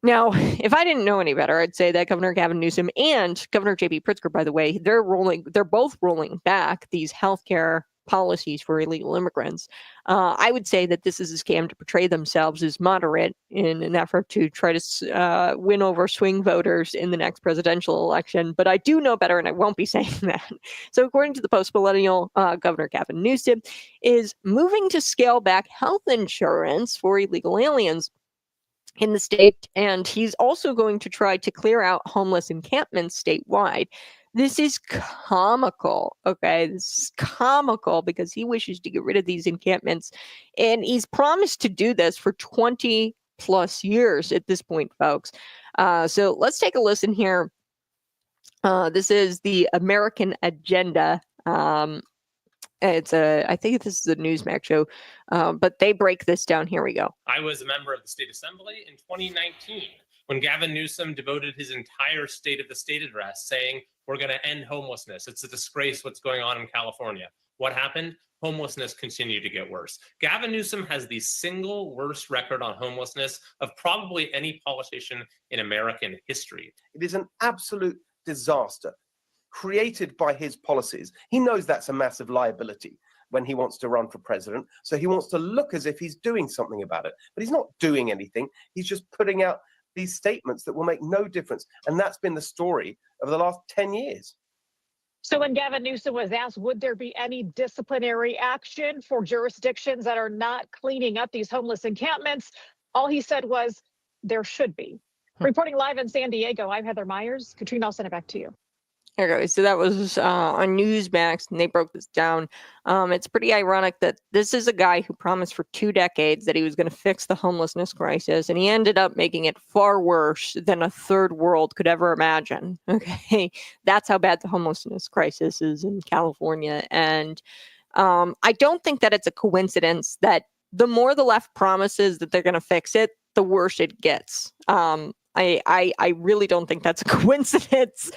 Now, if I didn't know any better, I'd say that Governor Gavin Newsom and Governor J.B. Pritzker, by the way, they're both rolling back these healthcare policies for illegal immigrants. I would say that this is a scam to portray themselves as moderate in an effort to try to win over swing voters in the next presidential election. But I do know better, and I won't be saying that. So according to the post-millennial, Governor Gavin Newsom is moving to scale back health insurance for illegal aliens in the state, and he's also going to try to clear out homeless encampments statewide. This is comical, okay? This is comical because he wishes to get rid of these encampments, and he's promised to do this for 20 plus years at this point, folks. So let's take a listen here. This is the American Agenda. I think this is a Newsmax show, but they break this down. Here we go. I was a member of the state assembly in 2019 when Gavin Newsom devoted his entire State of the State address saying, we're going to end homelessness. It's a disgrace what's going on in California. What happened? Homelessness continued to get worse. Gavin Newsom has the single worst record on homelessness of probably any politician in American history. It is an absolute disaster created by his policies. He knows that's a massive liability when he wants to run for president. So he wants to look as if he's doing something about it, but he's not doing anything. He's just putting out these statements that will make no difference. And that's been the story of the last 10 years. So when Gavin Newsom was asked, would there be any disciplinary action for jurisdictions that are not cleaning up these homeless encampments, all he said was, there should be. Reporting live in San Diego, I'm Heather Myers. Katrina, I'll send it back to you. Okay, so that was on Newsmax, and they broke this down. It's pretty ironic that this is a guy who promised for 2 decades that he was going to fix the homelessness crisis, and he ended up making it far worse than a third world could ever imagine. Okay, that's how bad the homelessness crisis is in California. And I don't think that it's a coincidence that the more the left promises that they're going to fix it, the worse it gets. I really don't think that's a coincidence.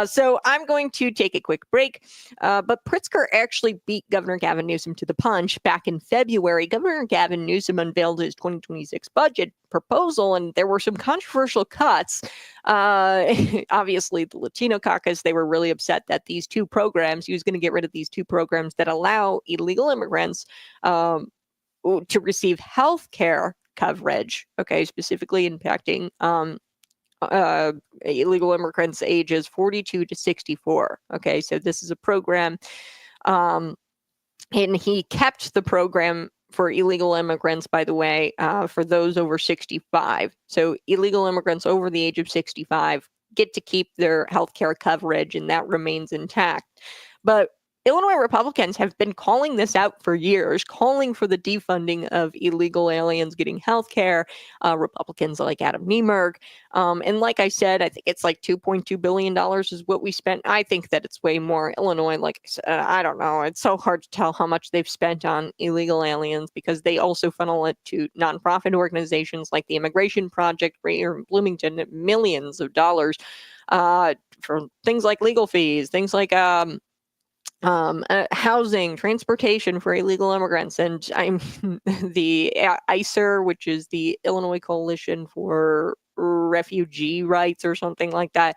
So I'm going to take a quick break. But Pritzker actually beat Governor Gavin Newsom to the punch back in February. Governor Gavin Newsom unveiled his 2026 budget proposal, and there were some controversial cuts. Obviously, the Latino caucus, they were really upset that these 2 programs, he was going to get rid of these 2 programs that allow illegal immigrants to receive health care coverage, okay, specifically impacting illegal immigrants ages 42 to 64. Okay, so this is a program, and he kept the program for illegal immigrants, by the way, for those over 65. So illegal immigrants over the age of 65 get to keep their health care coverage, and that remains intact. But Illinois Republicans have been calling this out for years, calling for the defunding of illegal aliens getting health care. Republicans like Adam Niemerg. And like I said, I think it's like $2.2 billion is what we spent. I think that it's way more. Illinois, like I said, I don't know. It's so hard to tell how much they've spent on illegal aliens because they also funnel it to nonprofit organizations like the Immigration Project here in Bloomington, millions of dollars for things like legal fees, things like housing, transportation for illegal immigrants, and I'm the ICER, which is the Illinois Coalition for Refugee Rights or something like that.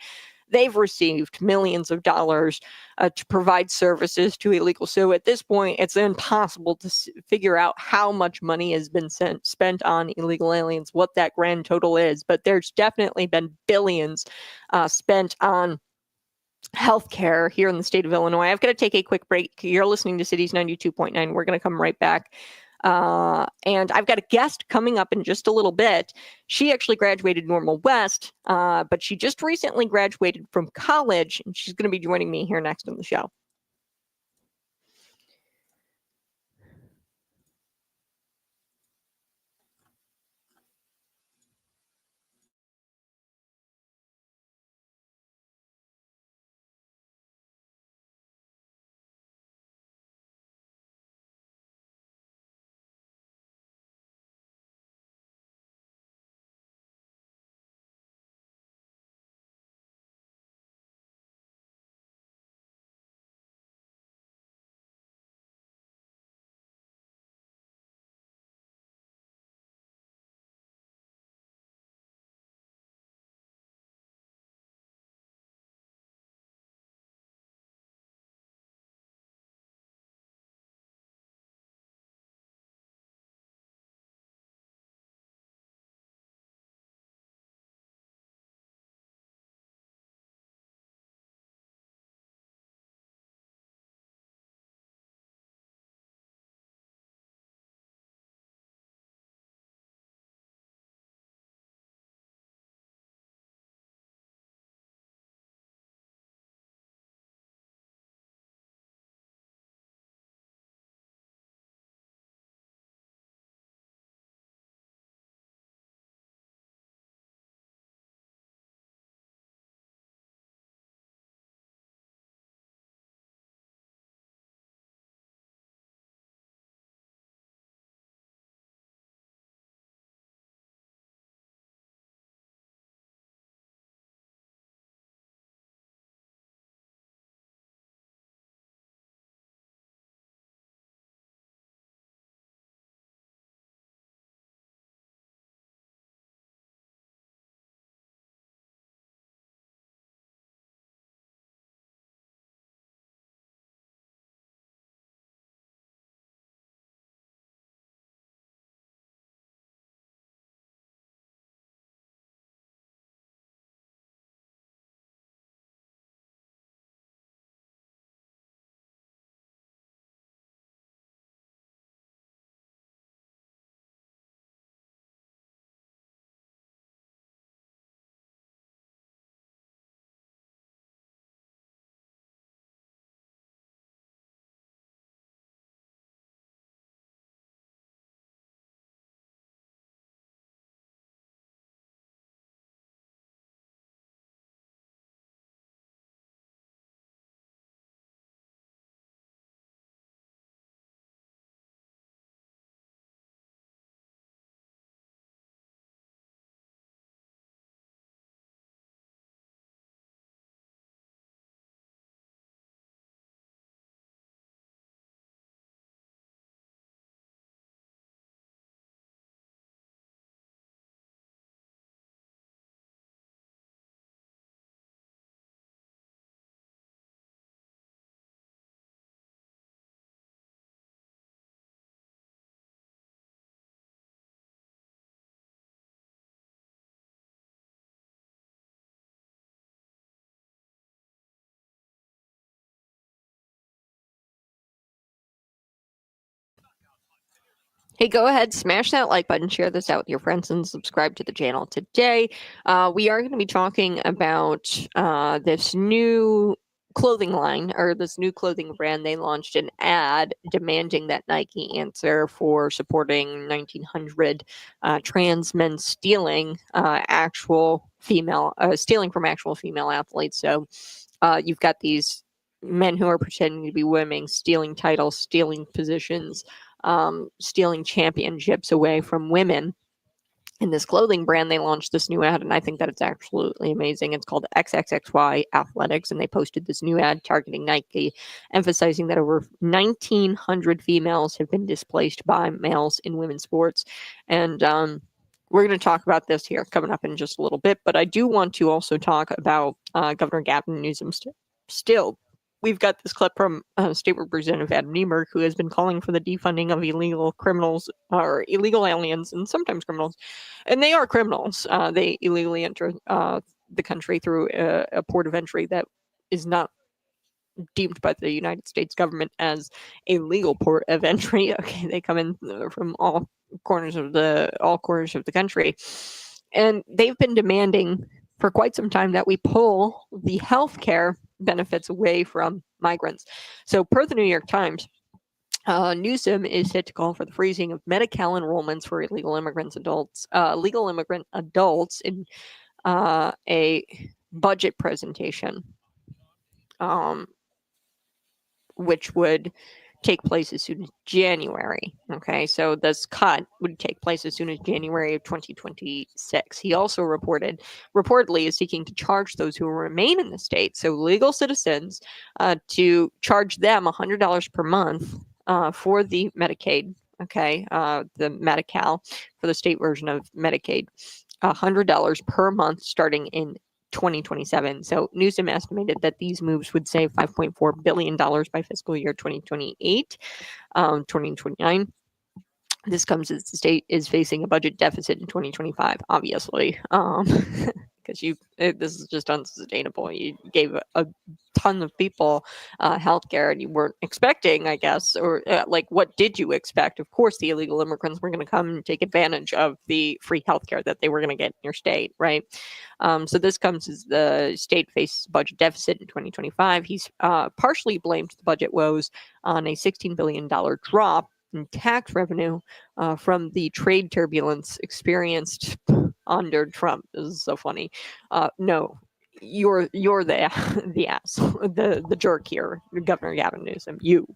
They've received millions of dollars to provide services to illegals. So at this point, it's impossible to figure out how much money has been spent on illegal aliens, what that grand total is. But there's definitely been billions spent on healthcare here in the state of Illinois. I've got to take a quick break. You're listening to Cities 92.9. We're going to come right back. And I've got a guest coming up in just a little bit. She actually graduated Normal West, but she just recently graduated from college, and she's going to be joining me here next on the show. Hey, go ahead, smash that like button, share this out with your friends, and subscribe to the channel today. We are going to be talking about this new clothing line, or this new clothing brand. They launched an ad demanding that Nike answer for supporting 1,900 trans men stealing stealing from actual female athletes. So you've got these men who are pretending to be women, stealing titles, stealing positions, stealing championships away from women. In this clothing brand, they launched this new ad, and I think that it's absolutely amazing. It's called XXXY Athletics, and they posted this new ad targeting Nike, emphasizing that over 1,900 females have been displaced by males in women's sports. And we're going to talk about this here coming up in just a little bit, but I do want to also talk about Governor Gavin Newsom still. We've got this clip from State Representative Adam Niemer, who has been calling for the defunding of illegal criminals or illegal aliens and sometimes criminals. And they are criminals. They illegally enter the country through a port of entry that is not deemed by the United States government as a legal port of entry. Okay, they come in from all corners of the country. And they've been demanding for quite some time that we pull the health care benefits away from migrants. So per the New York Times, Newsom is set to call for the freezing of Medi-Cal enrollments for illegal immigrant adults in a budget presentation, which would take place as soon as January. Okay, so this cut would take place as soon as January of 2026. He also reportedly is seeking to charge those who remain in the state, so legal citizens, to charge them $100 per month for the Medicaid. Okay, the Medi-Cal for the state version of Medicaid, $100 per month starting in 2027. So Newsom estimated that these moves would save $5.4 billion by fiscal year 2028, 2029. This comes as the state is facing a budget deficit in 2025, obviously, because this is just unsustainable. You gave a ton of people healthcare, and you weren't expecting, I guess, or what did you expect? Of course, the illegal immigrants were going to come and take advantage of the free healthcare that they were going to get in your state, right? So this comes as the state faces budget deficit in 2025. He's partially blamed the budget woes on a $16 billion drop in tax revenue from the trade turbulence experienced under Trump. This is so funny. No, you're the ass, the jerk here, Governor Gavin Newsom. You.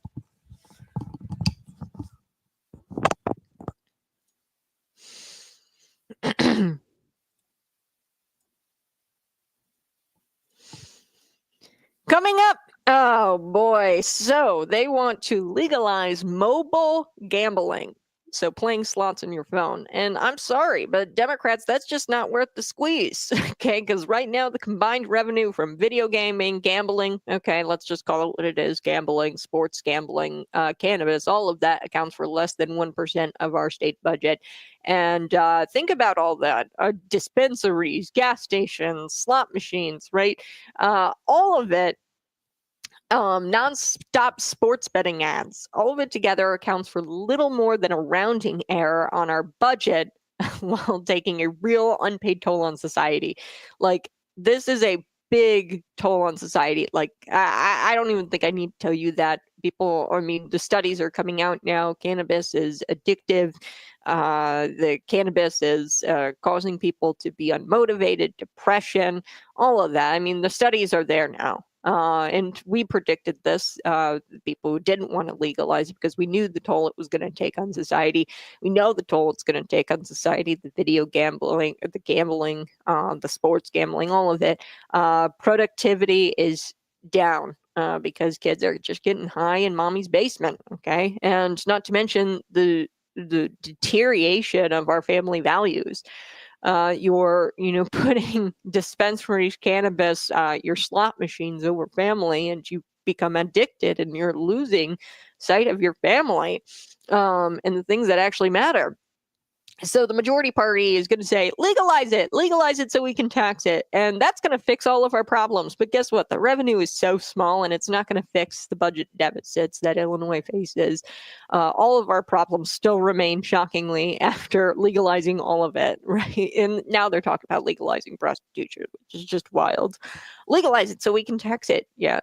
Coming up, oh boy, so they want to legalize mobile gambling. So playing slots on your phone. And I'm sorry, but Democrats, that's just not worth the squeeze. Okay, because right now the combined revenue from video gaming, gambling, okay, let's just call it what it is, gambling, sports gambling, cannabis, all of that accounts for less than 1% of our state budget. And think about all that. Dispensaries, gas stations, slot machines, right? All of it. Non-stop sports betting ads, all of it together accounts for little more than a rounding error on our budget while taking a real unpaid toll on society. Like, this is a big toll on society. Like, I don't even think I need to tell you that. The studies are coming out now. Cannabis is addictive. The cannabis is causing people to be unmotivated, depression, all of that. I mean, the studies are there now. And we predicted this, people who didn't want to legalize it, because we knew the toll it was going to take on society. We know the toll it's going to take on society, the video gambling, the gambling, the sports gambling, all of it. Productivity is down because kids are just getting high in mommy's basement, okay? And not to mention the deterioration of our family values. You're putting dispensaries, cannabis, your slot machines over family, and you become addicted, and you're losing sight of your family and the things that actually matter. So the majority party is going to say, legalize it so we can tax it. And that's going to fix all of our problems. But guess what? The revenue is so small and it's not going to fix the budget deficits that Illinois faces. All of our problems still remain, shockingly, after legalizing all of it, right? And now they're talking about legalizing prostitution, which is just wild. Legalize it so we can tax it. Yeah.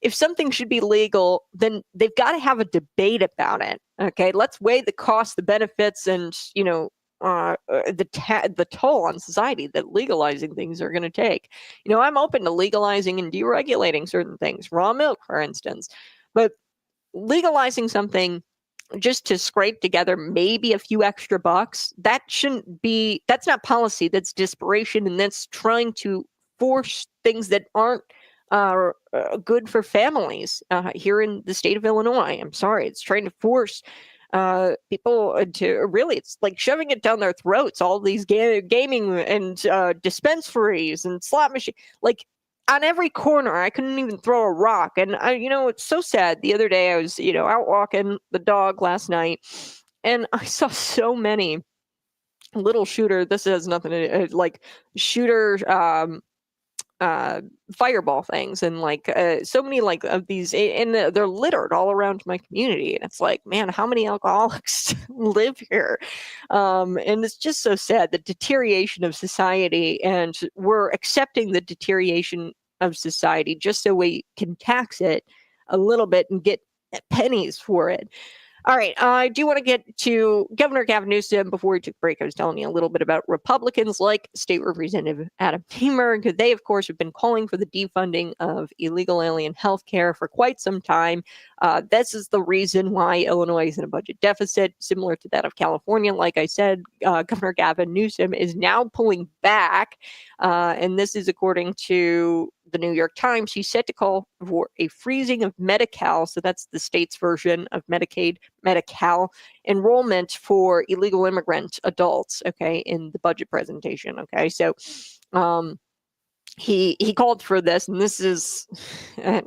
If something should be legal, then they've got to have a debate about it. Okay, let's weigh the costs, the benefits, and the toll on society that legalizing things are going to take. I'm open to legalizing and deregulating certain things, raw milk, for instance, but legalizing something just to scrape together maybe a few extra bucks, that's not policy, that's desperation, and that's trying to force things that aren't good for families here in the state of Illinois. I'm sorry, it's trying to force people to really, it's like shoving it down their throats, all these gaming and dispensaries and slot machine, like on every corner. I couldn't even throw a rock. And it's so sad. The other day I was, out walking the dog last night, and I saw so many little shooter. This has nothing to do, like shooter fireball things, and like so many like of these, and they're littered all around my community, and it's like, man, how many alcoholics live here? And it's just so sad, the deterioration of society, and we're accepting the deterioration of society just so we can tax it a little bit and get pennies for it. All right, I do want to get to Governor Gavin Newsom. Before we took a break, I was telling you a little bit about Republicans like State Representative Adam Beamer, because they, of course, have been calling for the defunding of illegal alien health care for quite some time. This is the reason why Illinois is in a budget deficit, similar to that of California. Like I said, Governor Gavin Newsom is now pulling back, and this is according to the New York Times. He's set to call for a freezing of Medi-Cal, so that's the state's version of Medicaid, Medi-Cal enrollment for illegal immigrant adults, okay, in the budget presentation, okay? So he called for this, and this is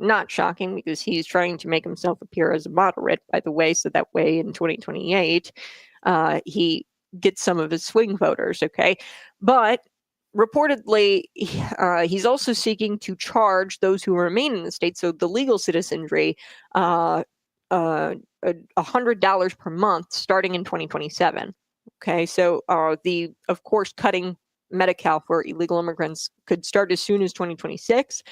not shocking because he's trying to make himself appear as a moderate, by the way, so that way in 2028 he gets some of his swing voters, okay? But reportedly, he's also seeking to charge those who remain in the state, so the legal citizenry, $100 per month starting in 2027. Okay, so of course, cutting Medi-Cal for illegal immigrants could start as soon as 2026.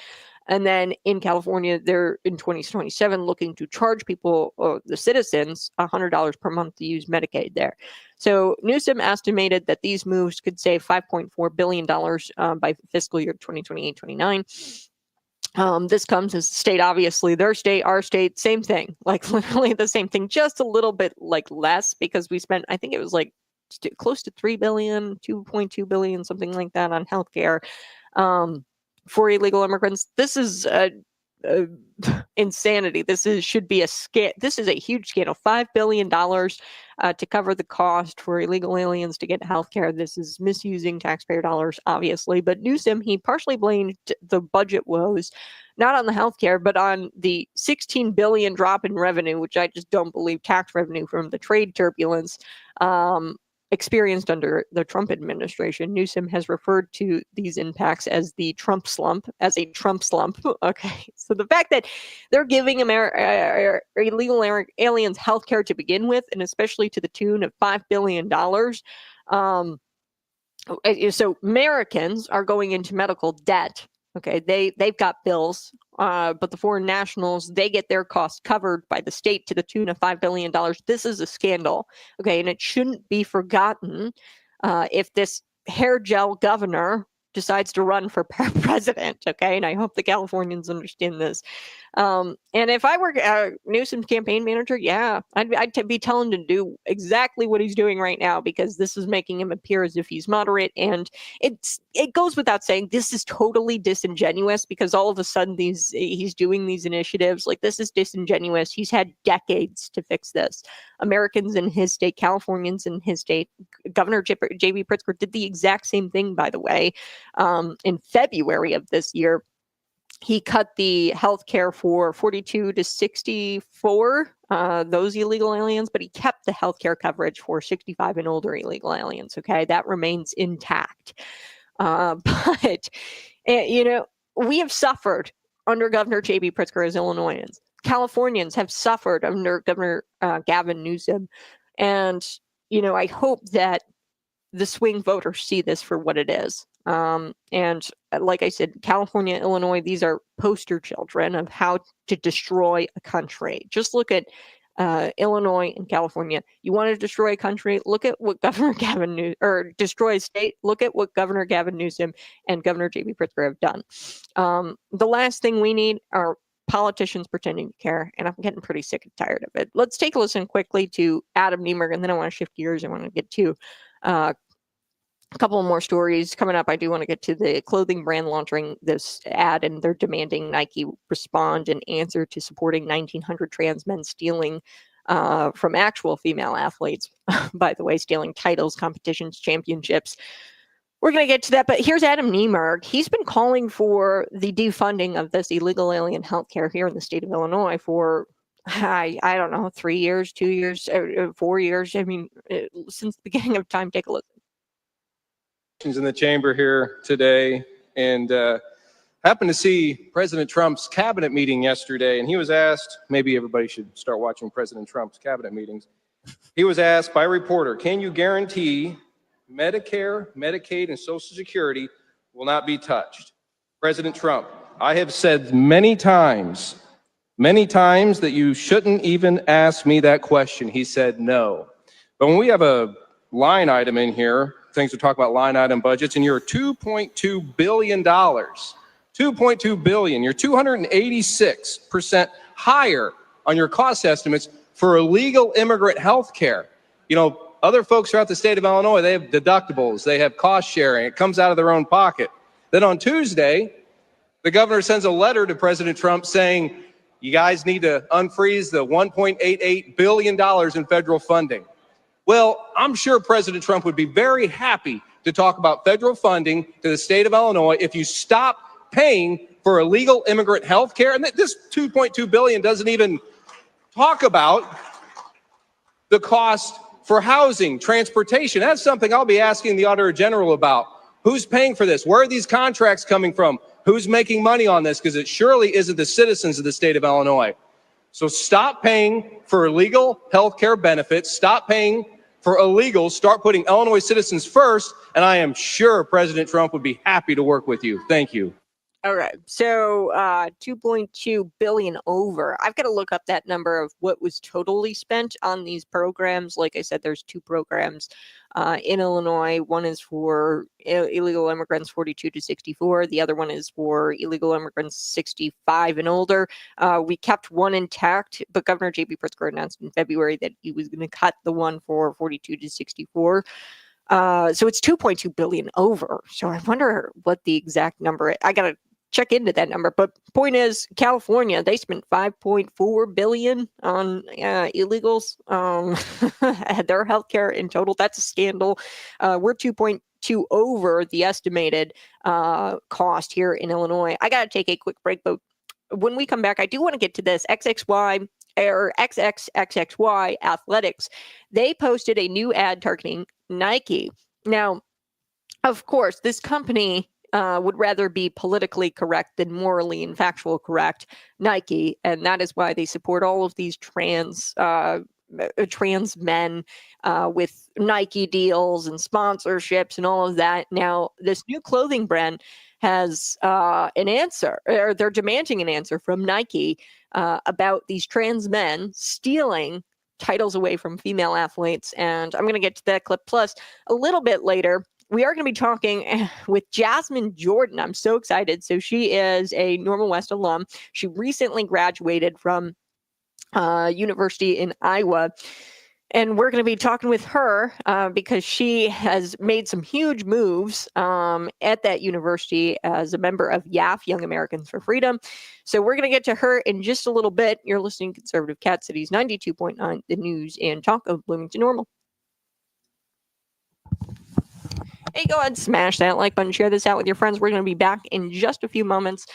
And then in California, they're in 2027 looking to charge people, the citizens, $100 per month to use Medicaid there. So Newsom estimated that these moves could save $5.4 billion by fiscal year 2028-29. This comes as state, obviously, their state, our state, same thing, like literally the same thing, just a little bit like less, because we spent, I think it was like close to 3 billion, 2.2 billion, something like that on healthcare for illegal immigrants. This is insanity. Should be a scam. This is a huge scandal. $5 billion to cover the cost for illegal aliens to get healthcare. This is misusing taxpayer dollars, obviously. But Newsom, he partially blamed the budget woes not on the healthcare, but on the $16 billion drop in revenue, which I just don't believe, tax revenue from the trade turbulence experienced under the Trump administration. Newsom has referred to these impacts as a Trump slump. Okay, so the fact that they're giving illegal aliens health care to begin with, and especially to the tune of $5 billion, so Americans are going into medical debt. Okay, they've got bills, but the foreign nationals, they get their costs covered by the state to the tune of $5 billion. This is a scandal, okay, and it shouldn't be forgotten if this hair gel governor decides to run for president, okay, and I hope the Californians understand this. And if I were Newsom's campaign manager, yeah, I'd be telling him to do exactly what he's doing right now, because this is making him appear as if he's moderate, and it goes without saying this is totally disingenuous, because all of a sudden he's doing these initiatives. Like, this is disingenuous. He's had decades to fix this. Americans in his state, Californians in his state, Governor J.B. Pritzker did the exact same thing, by the way, in February of this year. he cut the health care for 42 to 64, those illegal aliens, but he kept the health care coverage for 65 and older illegal aliens. Okay, that remains intact. But, you know, we have suffered under Governor J.B. Pritzker as Illinoisans. Californians have suffered under Governor Gavin Newsom. And, you know, I hope that the swing voters see this for what it is. And like I said, California, Illinois, these are poster children of how to destroy a country. Just look at Illinois and California. You want to destroy a country? Look at what Governor Gavin Newsom, or destroy a state. Look at what Governor Gavin Newsom and Governor J.B. Pritzker have done. The last thing we need are politicians pretending to care, and I'm getting pretty sick and tired of it. Let's take a listen quickly to Adam Niemerg, and then I want to shift gears. I want to get to a couple more stories coming up. I do want to get to the clothing brand launching this ad, and they're demanding Nike respond and answer to supporting 1,900 trans men stealing from actual female athletes, by the way, stealing titles, competitions, championships. We're going to get to that, but here's Adam Niemerg. He's been calling for the defunding of this illegal alien healthcare here in the state of Illinois for, I don't know, 3 years, 2 years, 4 years. I mean, since the beginning of time. Take a look. In the chamber here today, and happened to see President Trump's cabinet meeting yesterday, and he was asked, maybe everybody should start watching President Trump's cabinet meetings. He was asked by a reporter, can you guarantee Medicare, Medicaid, and Social Security will not be touched? President Trump, I have said many times that you shouldn't even ask me that question. He said no. But when we have a line item in here, things to talk about line item budgets, and you're $2.2 billion. $2.2 billion. You're 286% higher on your cost estimates for illegal immigrant health care. You know, other folks throughout the state of Illinois, they have deductibles, they have cost sharing, it comes out of their own pocket. Then on Tuesday, the governor sends a letter to President Trump saying, you guys need to unfreeze the $1.88 billion in federal funding. Well, I'm sure President Trump would be very happy to talk about federal funding to the state of Illinois if you stop paying for illegal immigrant health care. And this $2.2 billion doesn't even talk about the cost for housing, transportation. That's something I'll be asking the Auditor General about. Who's paying for this? Where are these contracts coming from? Who's making money on this? Because it surely isn't the citizens of the state of Illinois. So stop paying for illegal health care benefits. Stop paying for illegals. Start putting Illinois citizens first. And I am sure President Trump would be happy to work with you. Thank you. All right. So 2.2 billion over. I've got to look up that number of what was totally spent on these programs. Like I said, there's two programs in Illinois. One is for illegal immigrants 42 to 64. The other one is for illegal immigrants 65 and older. We kept one intact, but Governor J.B. Pritzker announced in February that he was going to cut the one for 42 to 64. So it's 2.2 billion over. So I wonder what the exact number is. I got to check into that number. But point is, California, they spent 5.4 billion on illegals, their healthcare in total. That's a scandal. We're 2.2 over the estimated cost here in Illinois. I got to take a quick break, but when we come back, I do want to get to this XXY or XXXXY Athletics. They posted a new ad targeting Nike. Now, of course, this company would rather be politically correct than morally and factual correct, Nike, and that is why they support all of these trans men with Nike deals and sponsorships and all of that. Now, this new clothing brand has an answer, or they're demanding an answer from Nike about these trans men stealing titles away from female athletes. And I'm going to get to that clip. Plus, a little bit later, we are going to be talking with Jasmine Jordan. I'm so excited. So she is a Normal West alum. She recently graduated from University in Iowa. And we're going to be talking with her because she has made some huge moves at that university as a member of YAF, Young Americans for Freedom. So we're going to get to her in just a little bit. You're listening to Conservative Cat Cities 92.9, the news and talk of Bloomington Normal. Hey, go ahead, smash that like button, share this out with your friends. We're going to be back in just a few moments.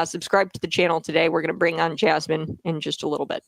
Subscribe to the channel today. We're going to bring on Jasmine in just a little bit.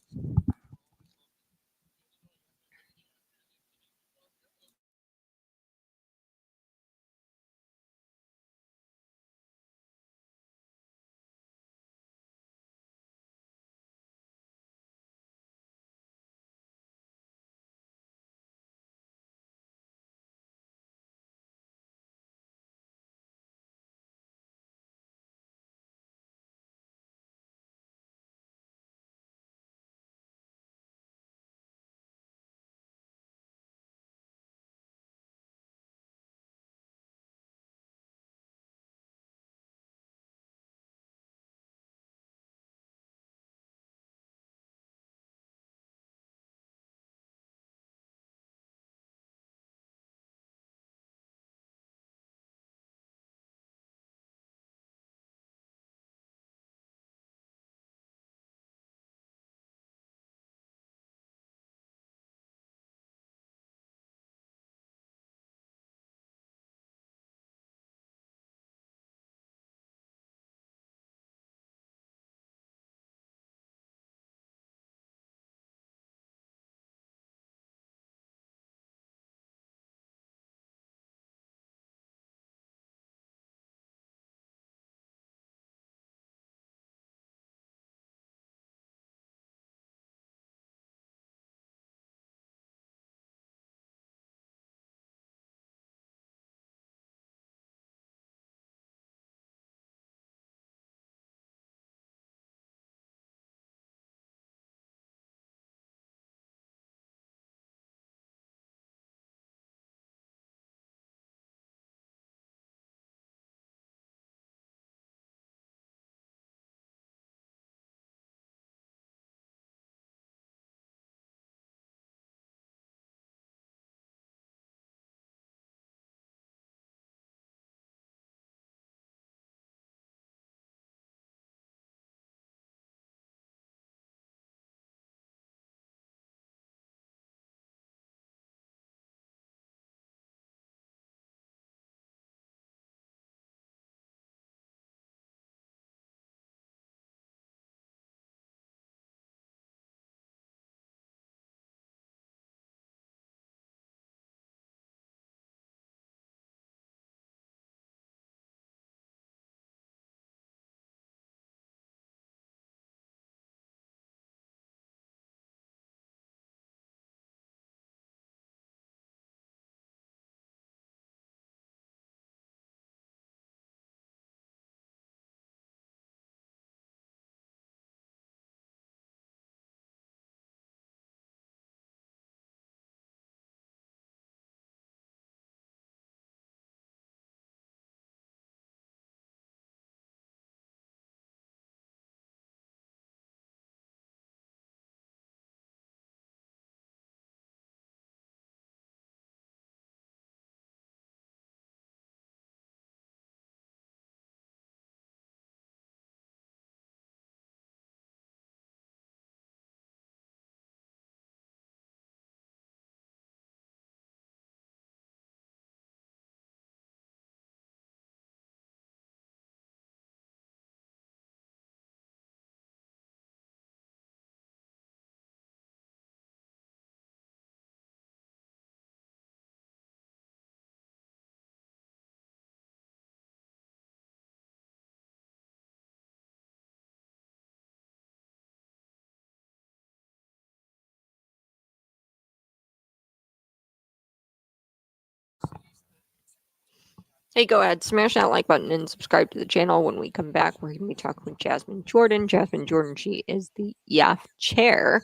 Hey, go ahead, smash that like button and subscribe to the channel. When we come back, we're going to be talking with Jasmine Jordan. Jasmine Jordan, she is the YAF chair.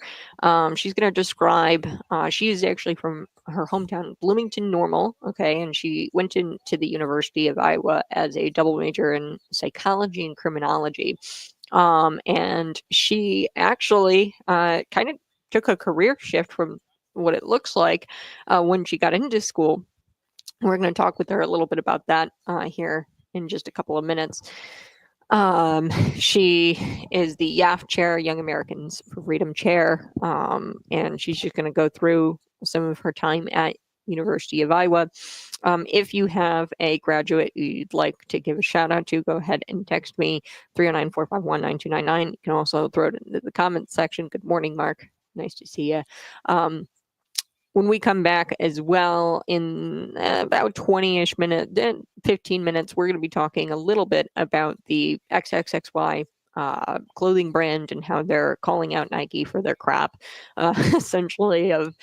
She's going to describe, she is actually from her hometown, Bloomington Normal, okay, and she went into the University of Iowa as a double major in psychology and criminology. And she actually kind of took a career shift from what it looks like when she got into school. We're going to talk with her a little bit about that here in just a couple of minutes. She is the YAF chair, Young Americans for Freedom chair, and she's just going to go through some of her time at University of Iowa. If you have a graduate you'd like to give a shout out to, go ahead and text me 309-451-9299. You can also throw it into the comments section. Good morning, Mark. Nice to see you. When we come back as well in about 20-ish minutes, 15 minutes, we're going to be talking a little bit about the XXXY clothing brand and how they're calling out Nike for their crap, essentially of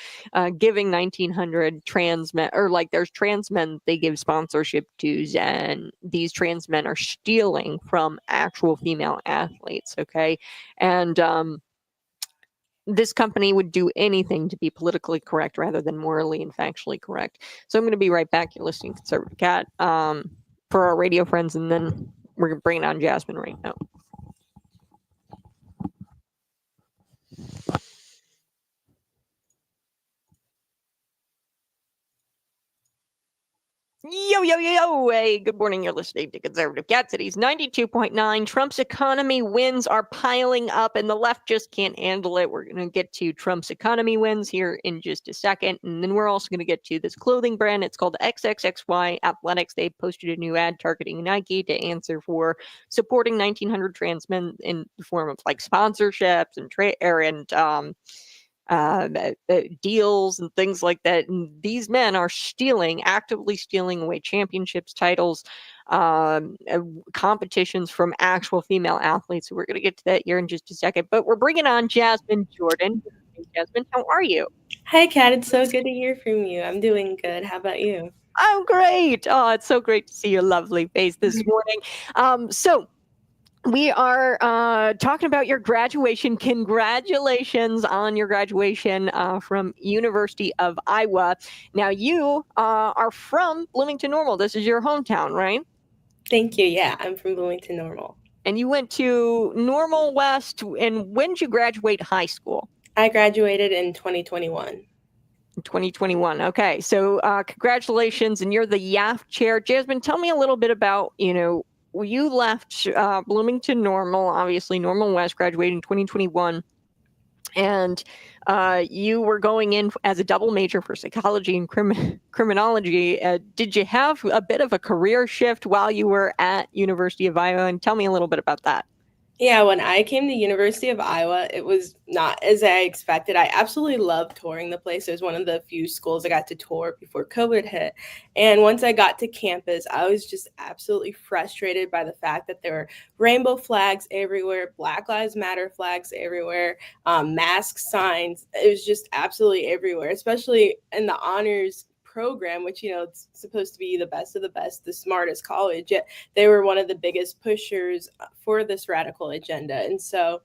giving 1,900 trans men, or like there's trans men they give sponsorship to, and these trans men are stealing from actual female athletes, okay? And this company would do anything to be politically correct rather than morally and factually correct. So I'm going to be right back. You're listening to Conservative Cat for our radio friends, and then we're bringing on Jasmine right now. Yo, yo, yo, yo. Hey, good morning. You're listening to Conservative Cat Cities 92.9. Trump's economy wins are piling up, and the left just can't handle it. We're going to get to Trump's economy wins here in just a second, and then we're also going to get to this clothing brand. It's called XXXY Athletics. They posted a new ad targeting Nike to answer for supporting 1,900 trans men in the form of like sponsorships and deals and things like that. And these men are actively stealing away championships, titles, competitions from actual female athletes. So we're going to get to that here in just a second. But we're bringing on Jasmine Jordan. Jasmine, how are you? Hi, Kat. It's so good to hear from you. I'm doing good. How about you? I'm great. Oh, it's so great to see your lovely face this morning. So we are talking about your graduation. Congratulations on your graduation from University of Iowa. Now, you are from Bloomington Normal. This is your hometown, right? Thank you. Yeah, I'm from Bloomington Normal. And you went to Normal West. And when did you graduate high school? I graduated in 2021. 2021. Okay. So congratulations. And you're the YAF chair. Jasmine, tell me a little bit about, you left Bloomington Normal, obviously Normal West, graduated in 2021, and you were going in as a double major for psychology and criminology. Did you have a bit of a career shift while you were at University of Iowa? And tell me a little bit about that. Yeah, when I came to University of Iowa, it was not as I expected. I absolutely loved touring the place. It was one of the few schools I got to tour before COVID hit. And once I got to campus, I was just absolutely frustrated by the fact that there were rainbow flags everywhere, Black Lives Matter flags everywhere, mask signs. It was just absolutely everywhere, especially in the honors program, which, it's supposed to be the best of the best, the smartest college, yet they were one of the biggest pushers for this radical agenda. And so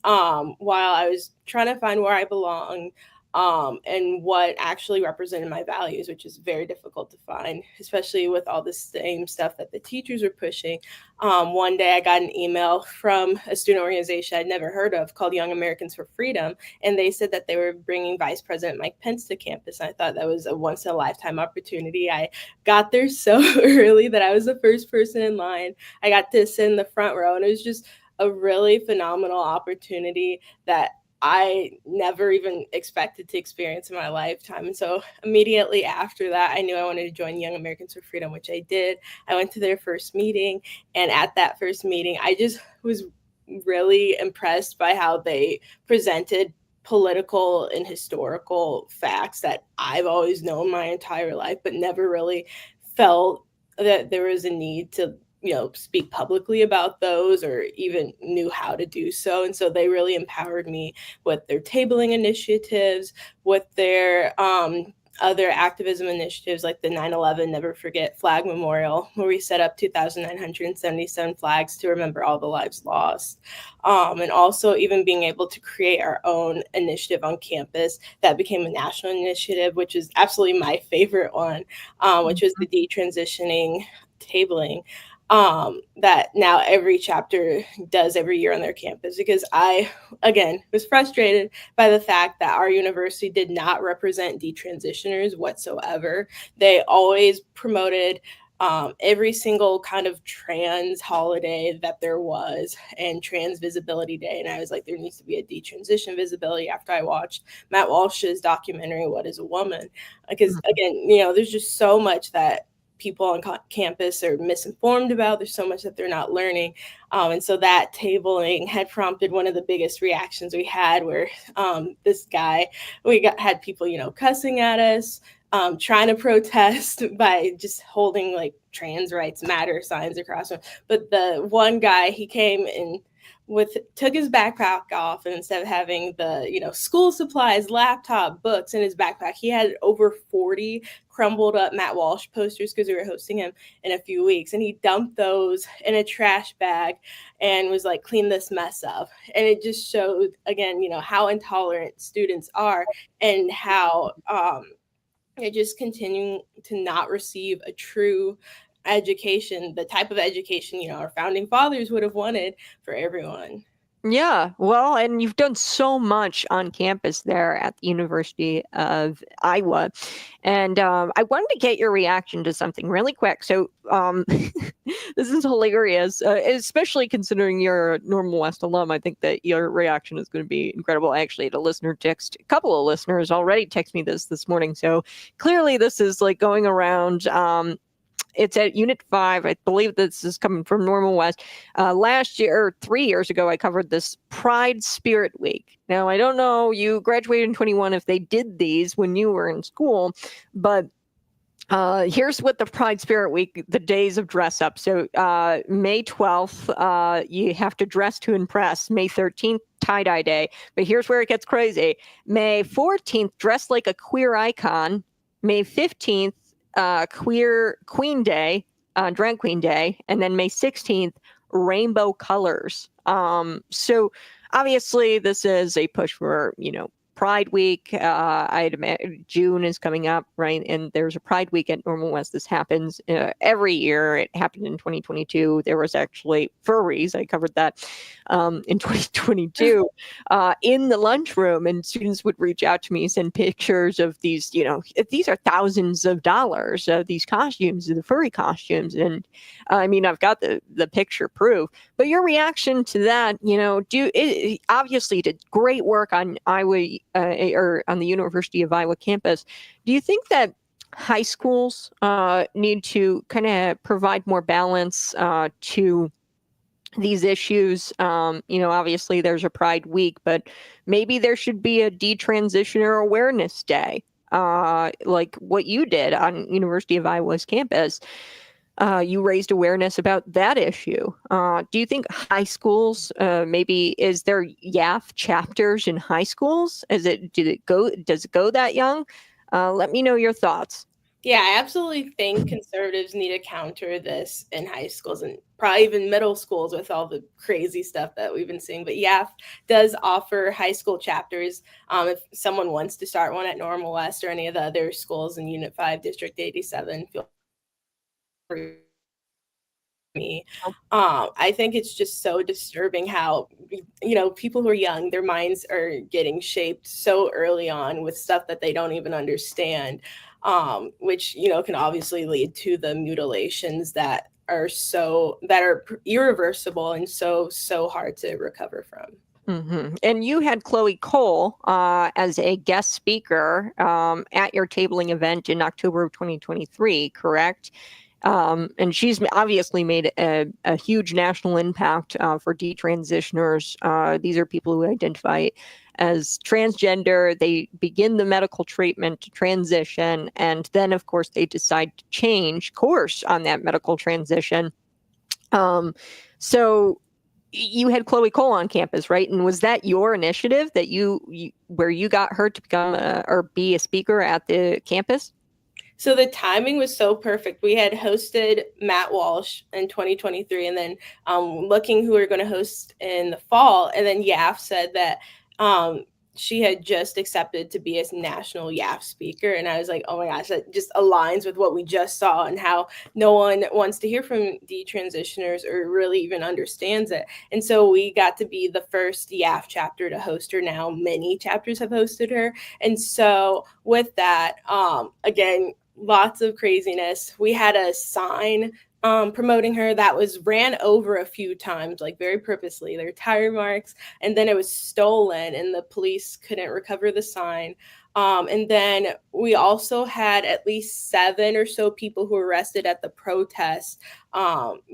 while I was trying to find where I belong and what actually represented my values, which is very difficult to find, especially with all the same stuff that the teachers were pushing. One day I got an email from a student organization I'd never heard of called Young Americans for Freedom. And they said that they were bringing Vice President Mike Pence to campus. I thought that was a once in a lifetime opportunity. I got there so early that I was the first person in line. I got to sit in the front row, and it was just a really phenomenal opportunity that I never even expected to experience in my lifetime. And so immediately after that, I knew I wanted to join Young Americans for Freedom, which I did. I went to their first meeting. And at that first meeting, I just was really impressed by how they presented political and historical facts that I've always known my entire life, but never really felt that there was a need to speak publicly about those or even knew how to do so. And so they really empowered me with their tabling initiatives, with their other activism initiatives like the 9/11 Never Forget Flag Memorial, where we set up 2,977 flags to remember all the lives lost. And also even being able to create our own initiative on campus that became a national initiative, which is absolutely my favorite one, which was the detransitioning tabling. That now every chapter does every year on their campus, because I, again, was frustrated by the fact that our university did not represent detransitioners whatsoever. They always promoted every single kind of trans holiday that there was, and Trans Visibility Day. And I was like, there needs to be a detransition visibility after I watched Matt Walsh's documentary, What is a Woman? Because again, there's just so much that people on campus are misinformed about. There's so much that they're not learning. And so that tabling had prompted one of the biggest reactions we had, where this guy, had people, cussing at us, trying to protest by just holding like trans rights matter signs across them. But the one guy, he came and took his backpack off, and instead of having the school supplies, laptop, books in his backpack, he had over 40 crumbled up Matt Walsh posters, because we were hosting him in a few weeks, and he dumped those in a trash bag and was like, clean this mess up. And it just showed again, how intolerant students are, and how they're just continuing to not receive a true education, the type of education our founding fathers would have wanted for everyone. Yeah, well, and you've done so much on campus there at the University of Iowa. And I wanted to get your reaction to something really quick. So this is hilarious, especially considering you're a Normal West alum. I think that your reaction is going to be incredible. I actually had a couple of listeners already text me this morning. So clearly this is like going around. It's at Unit 5. I believe this is coming from Normal West. Last year, or 3 years ago, I covered this Pride Spirit Week. Now, I don't know, you graduated in 21 if they did these when you were in school, but here's what the Pride Spirit Week, the days of dress up. So May 12th, you have to dress to impress. May 13th, tie-dye day. But here's where it gets crazy. May 14th, dress like a queer icon. May 15th, queer queen day, drag queen day, and then May 16th, rainbow colors. So obviously this is a push for Pride Week. I'd imagine June is coming up, right? And there's a Pride Week at Normal West. This happens every year. It happened in 2022. There was actually furries. I covered that in 2022 in the lunchroom, and students would reach out to me, send pictures of these. These are thousands of dollars of these costumes, the furry costumes, and I mean, I've got the picture proof. But your reaction to that, obviously did great work on Iowa. Or on the University of Iowa campus. Do you think that high schools need to kind of provide more balance to these issues? Obviously there's a Pride Week, but maybe there should be a detransitioner awareness day, like what you did on University of Iowa's campus. You raised awareness about that issue. Do you think high schools, is there YAF chapters in high schools? Does it go that young? Let me know your thoughts. Yeah, I absolutely think conservatives need to counter this in high schools and probably even middle schools with all the crazy stuff that we've been seeing. But YAF does offer high school chapters. If someone wants to start one at Normal West or any of the other schools in Unit 5, District 87, feel me. I think it's just so disturbing how people who are young, their minds are getting shaped so early on with stuff that they don't even understand, which can obviously lead to the mutilations that are irreversible and so hard to recover from. Mm-hmm. And you had Chloe Cole as a guest speaker at your tabling event in October of 2023, correct? And she's obviously made a huge national impact for detransitioners. These are people who identify as transgender. They begin the medical treatment to transition, and then, of course, they decide to change course on that medical transition. So you had Chloe Cole on campus, right? And was that your initiative that where you got her to become be a speaker at the campus? So the timing was so perfect. We had hosted Matt Walsh in 2023, and then looking who we were going to host in the fall. And then YAF said that she had just accepted to be a national YAF speaker. And I was like, oh my gosh, that just aligns with what we just saw and how no one wants to hear from detransitioners or really even understands it. And so we got to be the first YAF chapter to host her. Now many chapters have hosted her. And so with that, again, lots of craziness. We had a sign promoting her that was ran over a few times, like very purposely. There were tire marks, and then it was stolen, and the police couldn't recover the sign. And then we also had at least 7 or so people who were arrested at the protest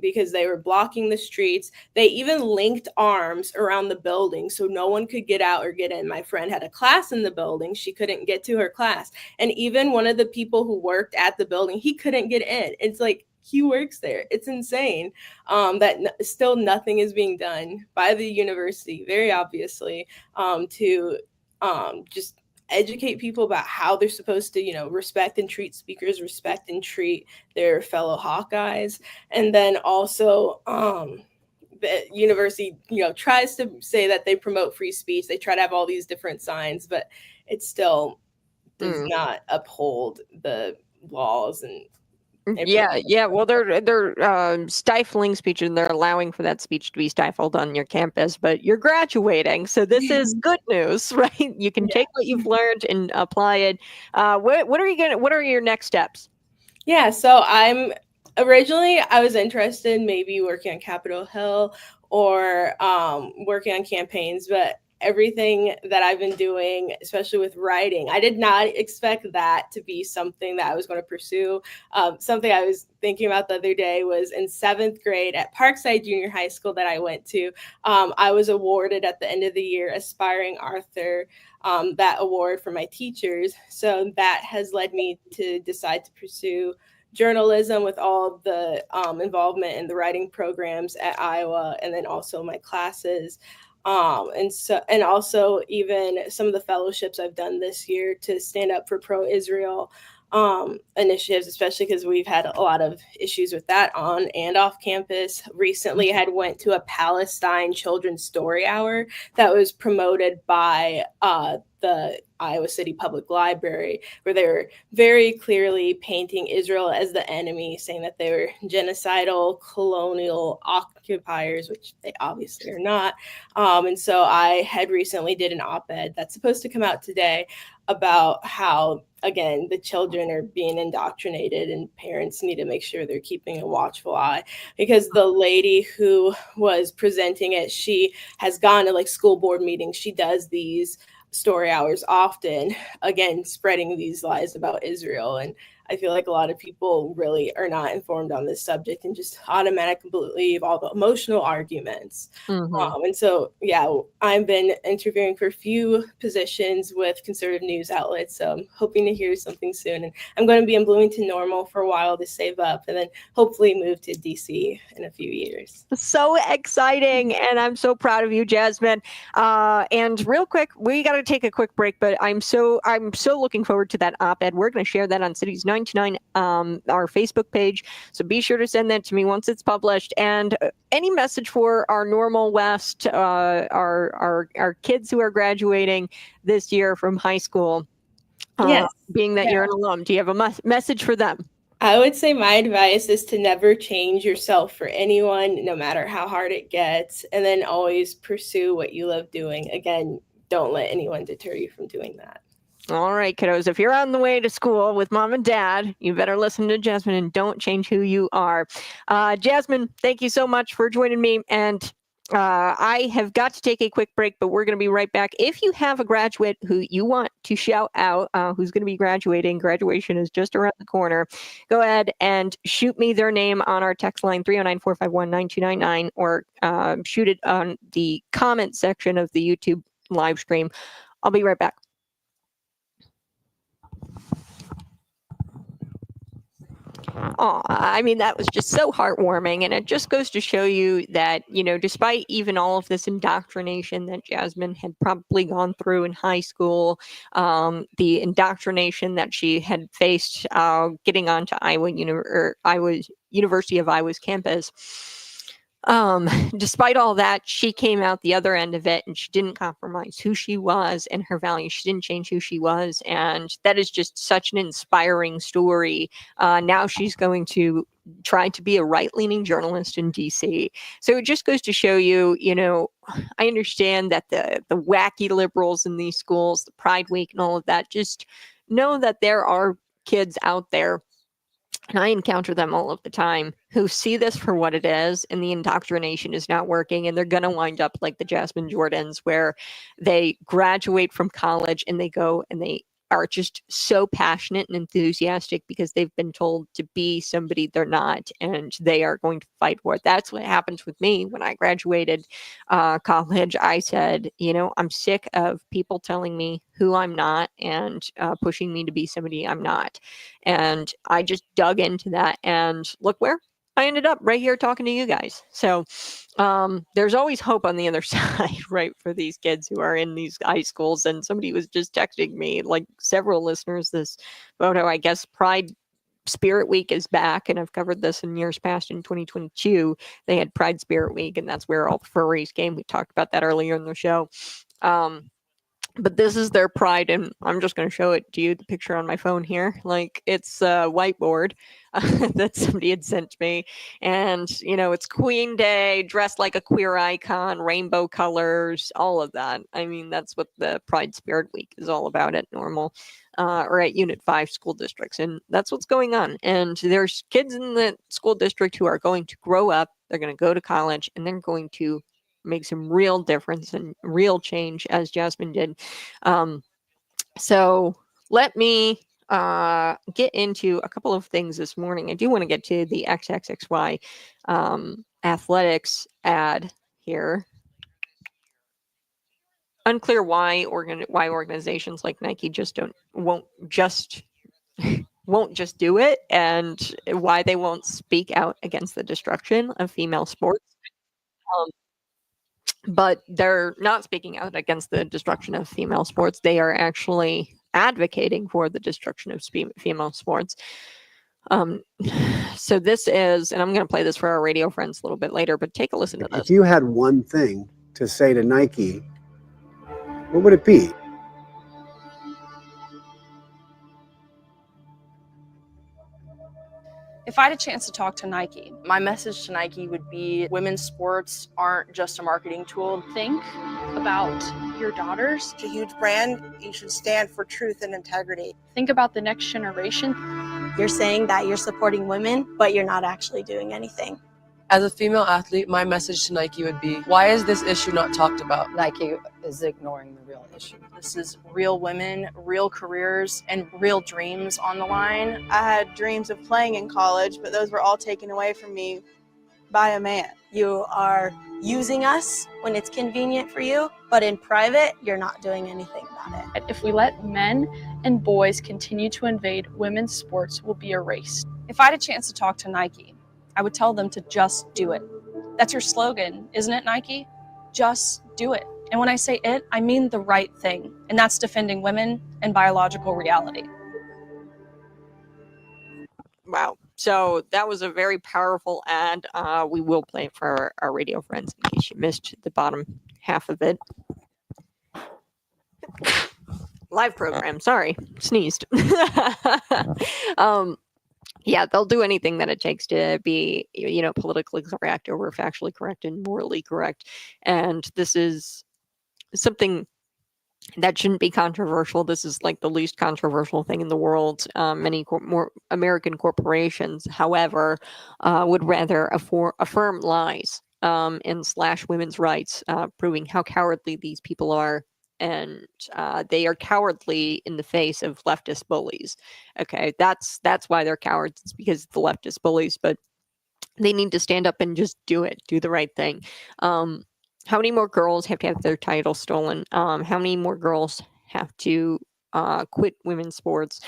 because they were blocking the streets. They even linked arms around the building so no one could get out or get in. My friend had a class in the building. She couldn't get to her class. And even one of the people who worked at the building, he couldn't get in. It's like, he works there. It's insane that still nothing is being done by the university, very obviously, to just educate people about how they're supposed to, respect and treat speakers, respect and treat their fellow Hawkeyes. And then also the university, tries to say that they promote free speech. They try to have all these different signs, but it still does not uphold the laws and Yeah. Well, they're stifling speech, and they're allowing for that speech to be stifled on your campus. But you're graduating, so this is good news, right? You can take what you've learned and apply it. What are your next steps? Yeah. So I was interested in maybe working on Capitol Hill or working on campaigns, but everything that I've been doing, especially with writing, I did not expect that to be something that I was going to pursue. Something I was thinking about the other day was in 7th grade at Parkside Junior High School that I went to. I was awarded at the end of the year Aspiring Author, that award for my teachers. So that has led me to decide to pursue journalism with all the involvement in the writing programs at Iowa, and then also my classes. And also even some of the fellowships I've done this year to stand up for pro-Israel initiatives, especially because we've had a lot of issues with that on and off campus. Recently, I had went to a Palestine Children's Story Hour that was promoted by the Iowa City Public Library, where they were very clearly painting Israel as the enemy, saying that they were genocidal, colonial occupiers, which they obviously are not. And so I had recently did an op-ed that's supposed to come out today about how, again, the children are being indoctrinated and parents need to make sure they're keeping a watchful eye, because the lady who was presenting it, she has gone to like school board meetings. She does these story hours often, again, spreading these lies about Israel. And I feel like a lot of people really are not informed on this subject and just automatically believe all the emotional arguments. And so, I've been interviewing for a few positions with conservative news outlets. So I'm hoping to hear something soon. And I'm going to be in Bloomington Normal for a while to save up and then hopefully move to DC in a few years. So exciting. And I'm so proud of you, Jasmine. And real quick, we got to take a quick break, but I'm so looking forward to that op-ed. We're going to share that on Cities 99, our Facebook page. So be sure to send that to me once it's published. And any message for our Normal West, our kids who are graduating this year from high school, being that you're an alum, do you have a message for them? I would say my advice is to never change yourself for anyone, no matter how hard it gets, and then always pursue what you love doing. Again, don't let anyone deter you from doing that. All right, kiddos, if you're on the way to school with mom and dad, you better listen to Jasmine and don't change who you are. Jasmine, thank you so much for joining me. And I have got to take a quick break, but we're going to be right back. If you have a graduate who you want to shout out, who's going to be graduating, graduation is just around the corner, go ahead and shoot me their name on our text line 309-451-9299, or shoot it on the comment section of the YouTube live stream. I'll be right back. Oh, I mean, that was just so heartwarming. And it just goes to show you that, despite even all of this indoctrination that Jasmine had probably gone through in high school, the indoctrination that she had faced getting onto University of Iowa's campus, despite all that, she came out the other end of it, and she didn't compromise who she was and her values. She didn't change who she was. And that is just such an inspiring story. Now she's going to try to be a right-leaning journalist in DC. So it just goes to show you, I understand that the wacky liberals in these schools, the Pride Week and all of that, just know that there are kids out there, and I encounter them all of the time, who see this for what it is, and the indoctrination is not working, and they're going to wind up like the Jasmine Jordans, where they graduate from college and they go and they are just so passionate and enthusiastic because they've been told to be somebody they're not, and they are going to fight for it. That's what happens with me. When I graduated college, I said, I'm sick of people telling me who I'm not and pushing me to be somebody I'm not. And I just dug into that, and look where I ended up, right here talking to you guys. So there's always hope on the other side, right, for these kids who are in these high schools. And somebody was just texting me, like several listeners, this photo. I guess Pride Spirit Week is back, and I've covered this in years past. In 2022, they had Pride Spirit Week, and that's where all the furries came. We talked about that earlier in the show. But this is their pride, and I'm just going to show it to you, the picture on my phone here. Like, it's a whiteboard that somebody had sent me. And, it's Queen Day, dressed like a queer icon, rainbow colors, all of that. I mean, that's what the Pride Spirit Week is all about at Normal or at Unit 5 school districts. And that's what's going on. And there's kids in the school district who are going to grow up, they're going to go to college, and they're going to make some real difference and real change, as Jasmine did. So let me get into a couple of things this morning. I do want to get to the XXXY athletics ad here. Unclear why organizations like Nike won't just do it, and why they won't speak out against the destruction of female sports. But they're not speaking out against the destruction of female sports. They are actually advocating for the destruction of female sports. So this is, and I'm going to play this for our radio friends a little bit later, but take a listen to this. If you had one thing to say to Nike, what would it be? If I had a chance to talk to Nike, my message to Nike would be women's sports aren't just a marketing tool. Think about your daughters. It's a huge brand. You should stand for truth and integrity. Think about the next generation. You're saying that you're supporting women, but you're not actually doing anything. As a female athlete, my message to Nike would be, why is this issue not talked about? Nike is ignoring the real issue. This is real women, real careers, and real dreams on the line. I had dreams of playing in college, but those were all taken away from me by a man. You are using us when it's convenient for you, but in private, you're not doing anything about it. If we let men and boys continue to invade women's sports, we'll be erased. If I had a chance to talk to Nike, I would tell them to just do it. That's your slogan, isn't it, Nike? Just do it. And when I say it, I mean the right thing, and that's defending women and biological reality. Wow. So that was a very powerful ad. We will play it for our radio friends in case you missed the bottom half of it. Live program. Sorry, sneezed. Yeah, they'll do anything that it takes to be, politically correct or factually correct and morally correct. And this is something that shouldn't be controversial. This is like the least controversial thing in the world. Many more American corporations, however, would rather affirm lies and slash women's rights, proving how cowardly these people are. And they are cowardly in the face of leftist bullies. Okay, that's why they're cowards. It's because of the leftist bullies, but they need to stand up and just do the right thing. How many more girls have to have their title stolen? How many more girls have to quit women's sports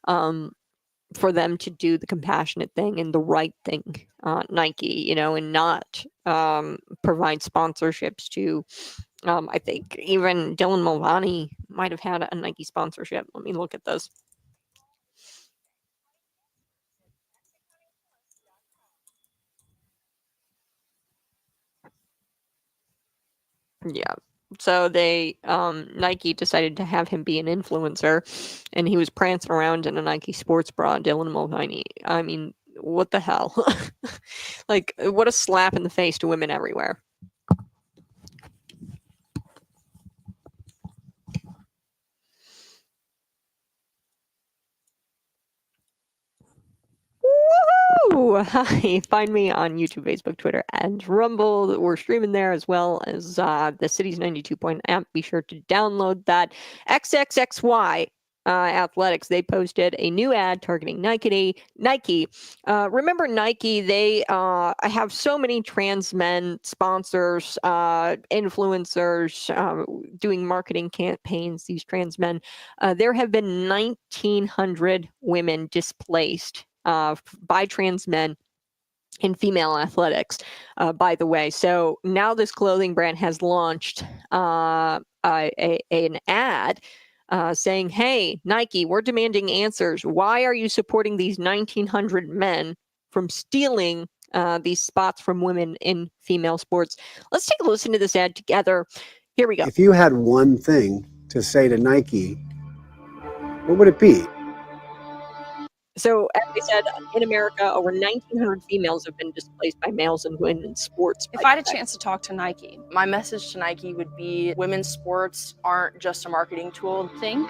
for them to do the compassionate thing and the right thing, Nike, and not provide sponsorships to, I think even Dylan Mulvaney might have had a Nike sponsorship. Let me look at this. Yeah. So they, Nike decided to have him be an influencer, and he was prancing around in a Nike sports bra, Dylan Mulvaney. I mean, what the hell? Like, what a slap in the face to women everywhere. Hello. Hi. Find me on YouTube, Facebook, Twitter, and Rumble. We're streaming there as well as the Cities 92 app. Be sure to download that. XXXY Athletics, they posted a new ad targeting Nike. Remember Nike, they have so many trans men sponsors, influencers, doing marketing campaigns, these trans men. There have been 1,900 women displaced by trans men in female athletics, by the way. So now this clothing brand has launched an ad saying, hey, Nike, we're demanding answers. Why are you supporting these 1,900 men from stealing these spots from women in female sports? Let's take a listen to this ad together. Here we go. If you had one thing to say to Nike, what would it be? So, as I said, in America, over 1,900 females have been displaced by males in women's sports. If I had a chance to talk to Nike, my message to Nike would be women's sports aren't just a marketing tool. Think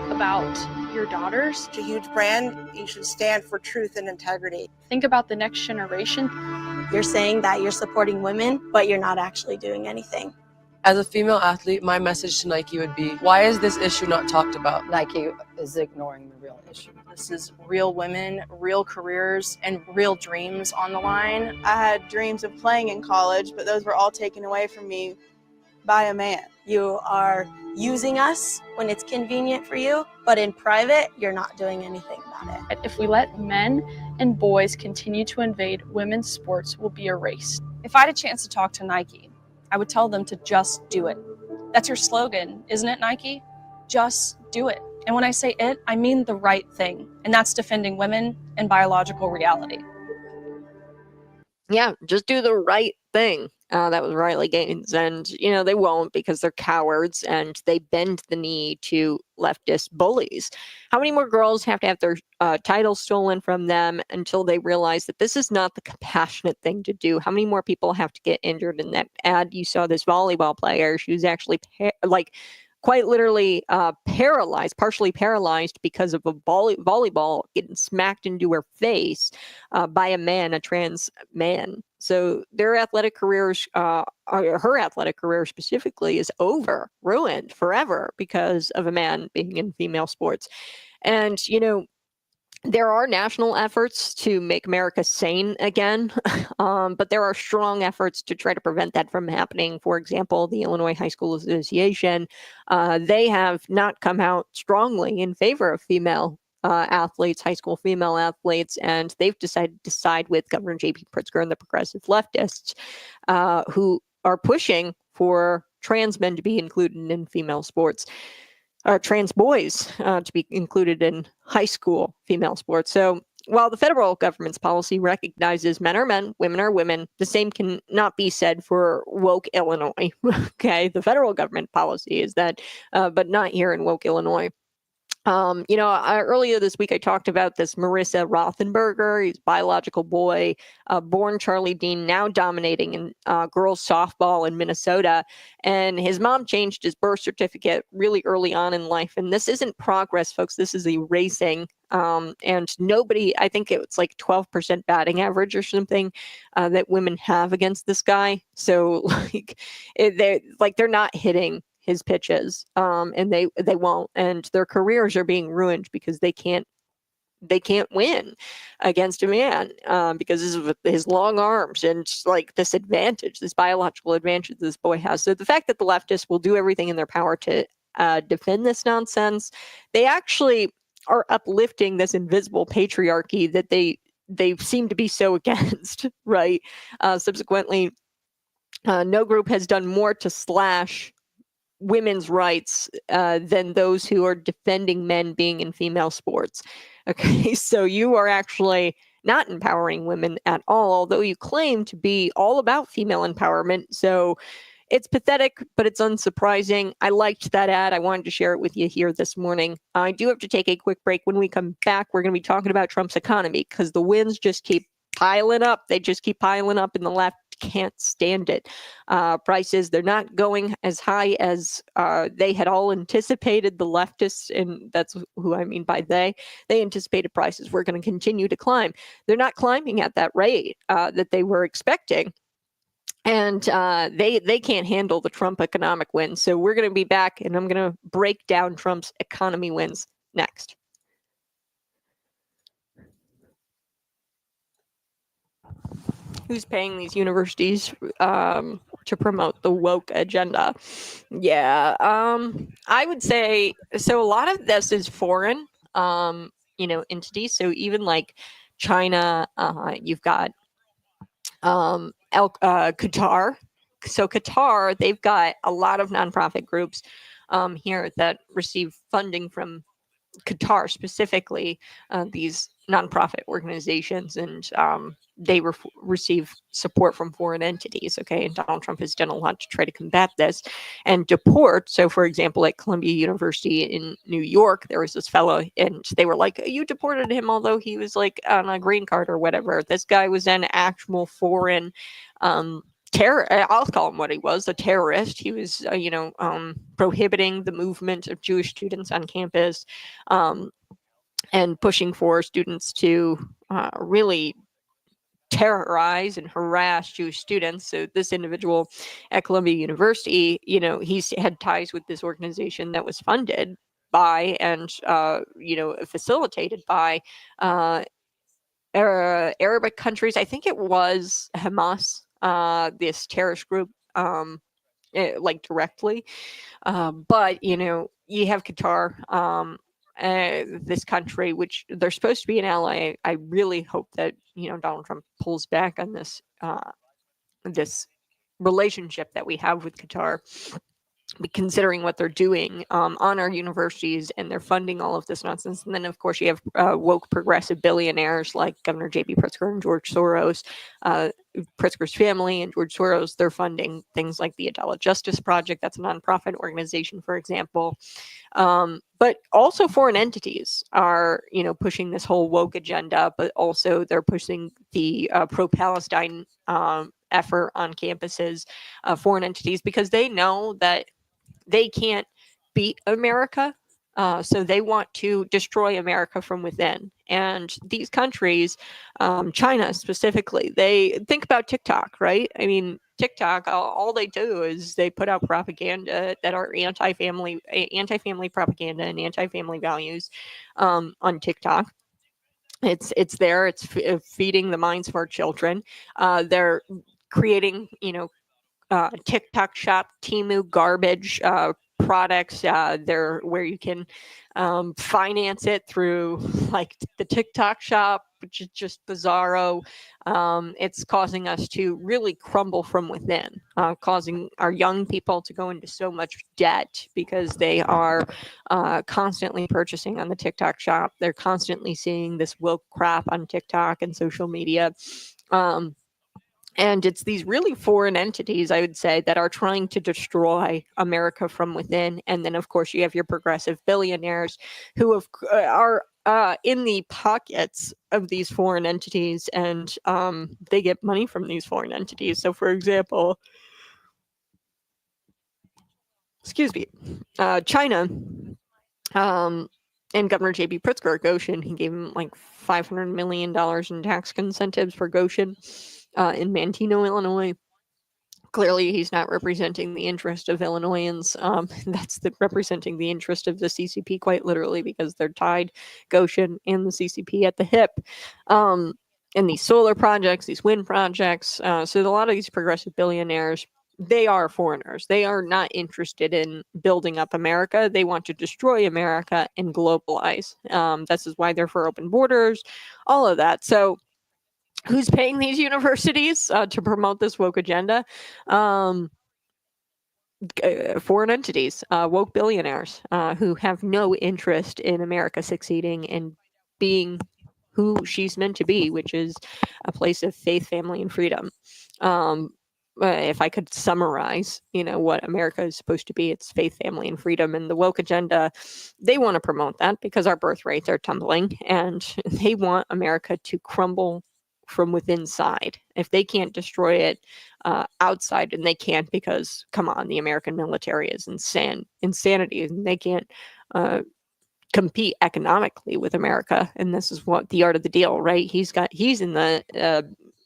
about your daughters. It's a huge brand. You should stand for truth and integrity. Think about the next generation. You're saying that you're supporting women, but you're not actually doing anything. As a female athlete, my message to Nike would be, why is this issue not talked about? Nike is ignoring the real issue. This is real women, real careers, and real dreams on the line. I had dreams of playing in college, but those were all taken away from me by a man. You are using us when it's convenient for you, but in private, you're not doing anything about it. If we let men and boys continue to invade women's sports, we'll be erased. If I had a chance to talk to Nike, I would tell them to just do it. That's your slogan, isn't it, Nike? Just do it. And when I say it, I mean the right thing, and that's defending women and biological reality. Yeah, just do the right thing. That was Riley Gaines. And, they won't because they're cowards and they bend the knee to leftist bullies. How many more girls have to have their titles stolen from them until they realize that this is not the compassionate thing to do? How many more people have to get injured? In that ad, you saw this volleyball player. She was actually quite literally partially paralyzed because of a volleyball getting smacked into her face by a trans man. So their athletic careers, her athletic career specifically, is ruined forever because of a man being in female sports. And, there are national efforts to make America sane again, but there are strong efforts to try to prevent that from happening. For example, the Illinois High School Association, they have not come out strongly in favor of female athletes, high school female athletes, and they've decided to side with Governor J.B. Pritzker and the progressive leftists who are pushing for trans men to be included in female sports. Trans boys to be included in high school female sports. So while the federal government's policy recognizes men are men, women are women, the same can not be said for woke Illinois. Okay, the federal government policy is that, but not here in woke Illinois. Earlier this week, I talked about this Marissa Rothenberger. He's a biological boy, born Charlie Dean, now dominating in girls softball in Minnesota. And his mom changed his birth certificate really early on in life. And this isn't progress, folks. This is erasing. And nobody, I think it's like 12% batting average or something that women have against this guy. So they're not hitting his pitches, and they won't, and their careers are being ruined because they can't win against a man because of his long arms and this advantage, this biological advantage this boy has. So the fact that the leftists will do everything in their power to defend this nonsense, they actually are uplifting this invisible patriarchy that they seem to be so against, right? Subsequently, no group has done more to slash women's rights than those who are defending men being in female sports. Okay, so you are actually not empowering women at all, although you claim to be all about female empowerment. So it's pathetic, but it's unsurprising. I liked that ad. I wanted to share it with you here this morning. I do have to take a quick break. When we come back, we're going to be talking about Trump's economy because the wins just keep piling up. They just keep piling up, and the left can't stand it. Prices, they're not going as high as they had all anticipated, the leftists, and that's who I mean by they anticipated prices were going to continue to climb. They're not climbing at that rate that they were expecting. And they can't handle the Trump economic wins. So we're going to be back, and I'm going to break down Trump's economy wins next. Who's paying these universities to promote the woke agenda? Yeah, I would say so. A lot of this is foreign, entities. So even like China, you've got Qatar. So Qatar, they've got a lot of nonprofit groups here that receive funding from Qatar specifically, these nonprofit organizations, and they receive support from foreign entities. Okay, and Donald Trump has done a lot to try to combat this and deport. So, for example, at Columbia University in New York, there was this fellow, and they were like, "You deported him, although he was like on a green card or whatever." This guy was an actual foreign terror. I'll call him what he was, a terrorist. He was, prohibiting the movement of Jewish students on campus, and pushing for students to really terrorize and harass Jewish students. So this individual at Columbia University, he's had ties with this organization that was funded by and facilitated by Arabic countries. I think it was Hamas, this terrorist group, directly. But you have Qatar, this country, which they're supposed to be an ally. I really hope that Donald Trump pulls back on this this relationship that we have with Qatar, considering what they're doing on our universities, and they're funding all of this nonsense. And then, of course, you have woke progressive billionaires like Governor J.B. Pritzker and George Soros, Pritzker's family and George Soros. They're funding things like the Adala Justice Project. That's a nonprofit organization, for example. But also foreign entities are, pushing this whole woke agenda, but also they're pushing the pro-Palestine effort on campuses, foreign entities, because they know that they can't beat America. So they want to destroy America from within. And these countries, China specifically, they think about TikTok, right? I mean, TikTok, all they do is they put out propaganda that are anti-family propaganda and anti-family values on TikTok. It's there. It's feeding the minds of our children. They're creating, TikTok shop, Temu garbage products there where you can finance it through like the TikTok shop, which is just bizarro. It's causing us to really crumble from within, causing our young people to go into so much debt because they are constantly purchasing on the TikTok shop. They're constantly seeing this woke crap on TikTok and social media. And it's these really foreign entities, I would say, that are trying to destroy America from within. And then, of course, you have your progressive billionaires who are in the pockets of these foreign entities, and they get money from these foreign entities. So, for example, China, and Governor J.B. Pritzker at Goshen, he gave him like $500 million in tax incentives for Goshen in Manteno, Illinois. Clearly, he's not representing the interest of Illinoisans. That's representing the interest of the CCP, quite literally, because they're tied, Goshen and the CCP, at the hip. And these solar projects, these wind projects. So a lot of these progressive billionaires, they are foreigners. They are not interested in building up America. They want to destroy America and globalize. This is why they're for open borders, all of that. So who's paying these universities to promote this woke agenda? Foreign entities, woke billionaires who have no interest in America succeeding and being who she's meant to be, which is a place of faith, family, and freedom. If I could summarize, what America is supposed to be, it's faith, family, and freedom. And the woke agenda, they want to promote that because our birth rates are tumbling, and they want America to crumble from within side. If they can't destroy it outside, and they can't because, come on, the American military is insanity, and they can't compete economically with America. And this is what the art of the deal, right?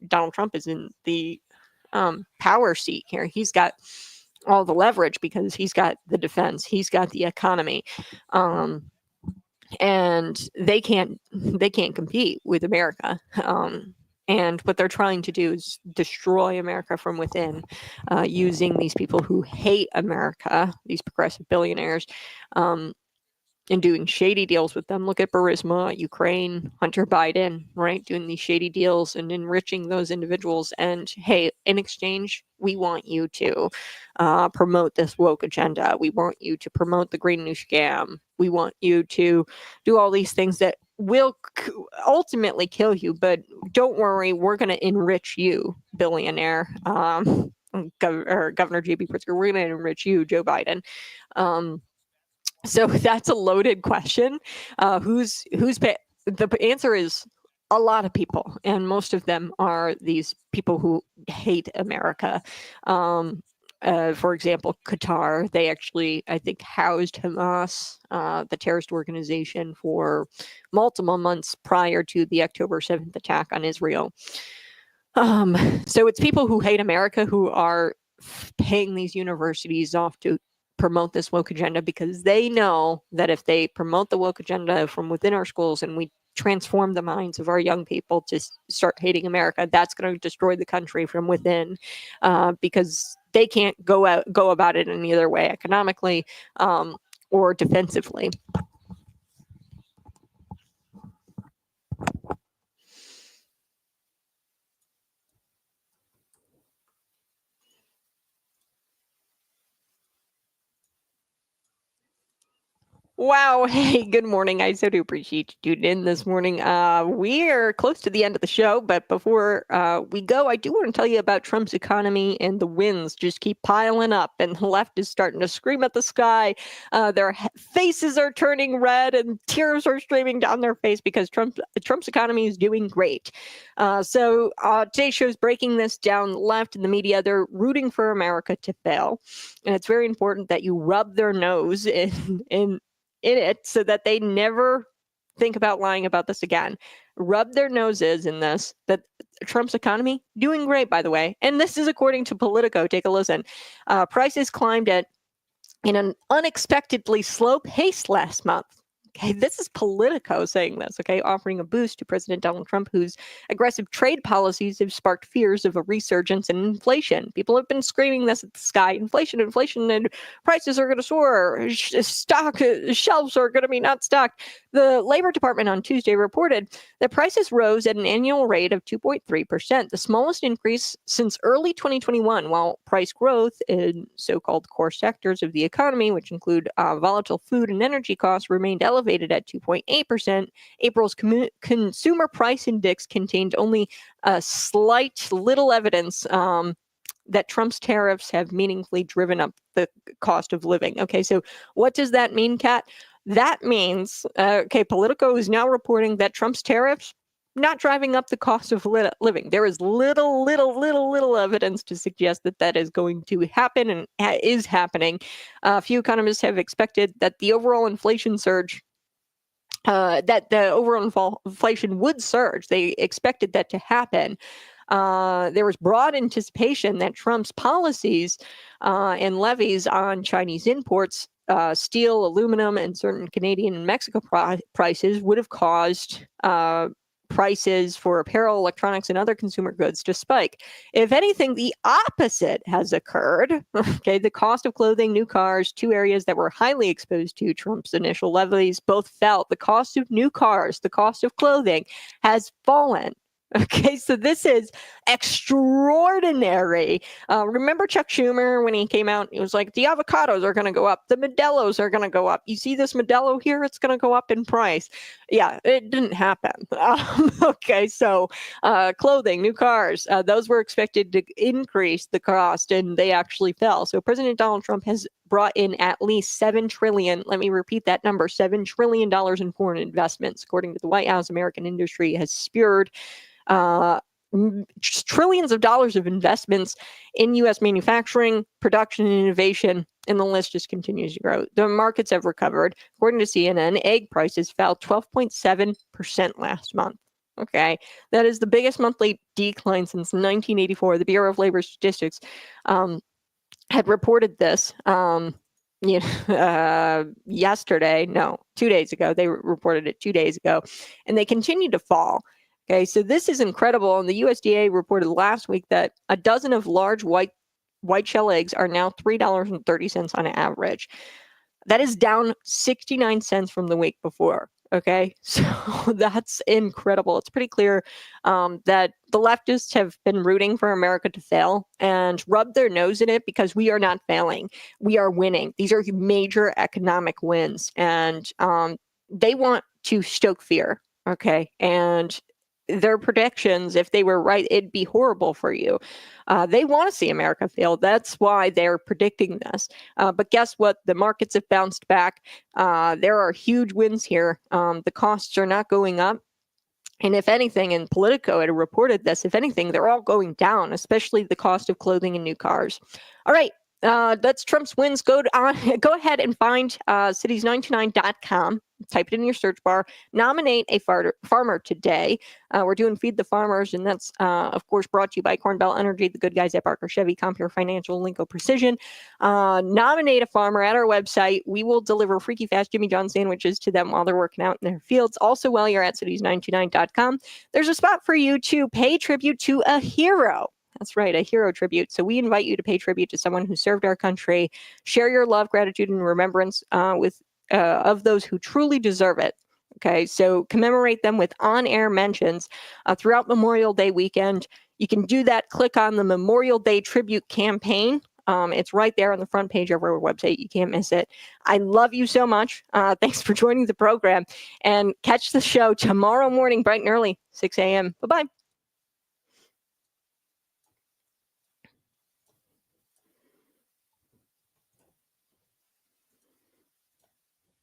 Donald Trump is in the power seat here. He's got all the leverage because he's got the defense, he's got the economy, and they can't compete with America. And what they're trying to do is destroy America from within, using these people who hate America, these progressive billionaires, and doing shady deals with them. Look at Burisma, Ukraine, Hunter Biden, right? Doing these shady deals and enriching those individuals. And hey, in exchange, we want you to promote this woke agenda. We want you to promote the Green New Scam. We want you to do all these things that will ultimately kill you. But don't worry, we're going to enrich you, billionaire. Governor J.B. Pritzker, we're going to enrich you, Joe Biden. So that's a loaded question. The answer is a lot of people, and most of them are these people who hate America. For example, Qatar, they actually, I think, housed Hamas, the terrorist organization, for multiple months prior to the October 7th attack on Israel. So it's people who hate America who are paying these universities off to promote this woke agenda, because they know that if they promote the woke agenda from within our schools and we transform the minds of our young people to start hating America, that's going to destroy the country from within, because they can't go about it in either way, economically or defensively. Wow. Hey, good morning. I so do appreciate you tuning in this morning. We're close to the end of the show, but before we go, I do want to tell you about Trump's economy, and the wins just keep piling up, and the left is starting to scream at the sky. Their faces are turning red and tears are streaming down their face because Trump's economy is doing great. So today's show is breaking this down. The left and the media, they're rooting for America to fail. And it's very important that you rub their nose in it so that they never think about lying about this again. Rub their noses in this, that Trump's economy doing great, by the way. And this is according to Politico. Take a listen. Prices climbed in an unexpectedly slow pace last month. Okay, this is Politico saying this, okay, offering a boost to President Donald Trump, whose aggressive trade policies have sparked fears of a resurgence in inflation. People have been screaming this at the sky: inflation, and prices are going to soar. Shelves are going to be not stocked. The Labor Department on Tuesday reported that prices rose at an annual rate of 2.3%, the smallest increase since early 2021, while price growth in so-called core sectors of the economy, which include volatile food and energy costs, remained elevated at 2.8%. April's consumer price index contained only a little evidence that Trump's tariffs have meaningfully driven up the cost of living. Okay, so what does that mean, Kat? That means, Politico is now reporting that Trump's tariffs not driving up the cost of living. There is little evidence to suggest that is going to happen, and is happening. A few economists have expected that the overall inflation surge, inflation would surge. They expected that to happen. There was broad anticipation that Trump's policies and levies on Chinese imports, steel, aluminum, and certain Canadian and Mexico prices would have caused prices for apparel, electronics, and other consumer goods to spike. If anything, the opposite has occurred. Okay, the cost of clothing, new cars, two areas that were highly exposed to Trump's initial levies, both fell. The cost of new cars, the cost of clothing has fallen. Okay, so this is extraordinary. Remember Chuck Schumer when he came out? He was like, the avocados are going to go up. The Modelos are going to go up. You see this Modelo here? It's going to go up in price. Yeah, it didn't happen. Okay, so clothing, new cars, those were expected to increase the cost, and they actually fell. So President Donald Trump has brought in at least $7 trillion. Let me repeat that number: $7 trillion in foreign investments. According to the White House, American industry has spurred just trillions of dollars of investments in U.S. manufacturing, production, and innovation, and the list just continues to grow. The markets have recovered. According to CNN, egg prices fell 12.7% last month. Okay, that is the biggest monthly decline since 1984. The Bureau of Labor Statistics had reported this yesterday. No, 2 days ago. They reported it 2 days ago, and they continue to fall. Okay, so this is incredible. And the USDA reported last week that a dozen of large white shell eggs are now $3.30 on average. That is down 69 cents from the week before. Okay, so that's incredible. It's pretty clear that the leftists have been rooting for America to fail and rub their nose in it because we are not failing. We are winning. These are major economic wins, and they want to stoke fear. Okay, and their predictions, if they were right, it'd be horrible for you. They want to see America fail. That's why they're predicting this. But guess what? The markets have bounced back. There are huge wins here. The costs are not going up. And if anything, and Politico had reported this, if anything, they're all going down, especially the cost of clothing and new cars. All right. That's Trump's wins. Go ahead and find cities99.com. Type it in your search bar. Nominate a farmer today. We're doing Feed the Farmers, and that's, of course, brought to you by Corn Belt Energy, the good guys at Barker Chevy, Compure Financial, Linco Precision. Nominate a farmer at our website. We will deliver freaky fast Jimmy John sandwiches to them while they're working out in their fields. Also, while you're at cities929.com, there's a spot for you to pay tribute to a hero. That's right, a hero tribute. So we invite you to pay tribute to someone who served our country. Share your love, gratitude, and remembrance of those who truly deserve it. Okay, so commemorate them with on-air mentions throughout Memorial Day weekend. You can do that. Click on the Memorial Day Tribute campaign. It's right there on the front page of our website. You can't miss it. I love you so much. Thanks for joining the program, and catch the show tomorrow morning, bright and early, 6 a.m. Bye-bye.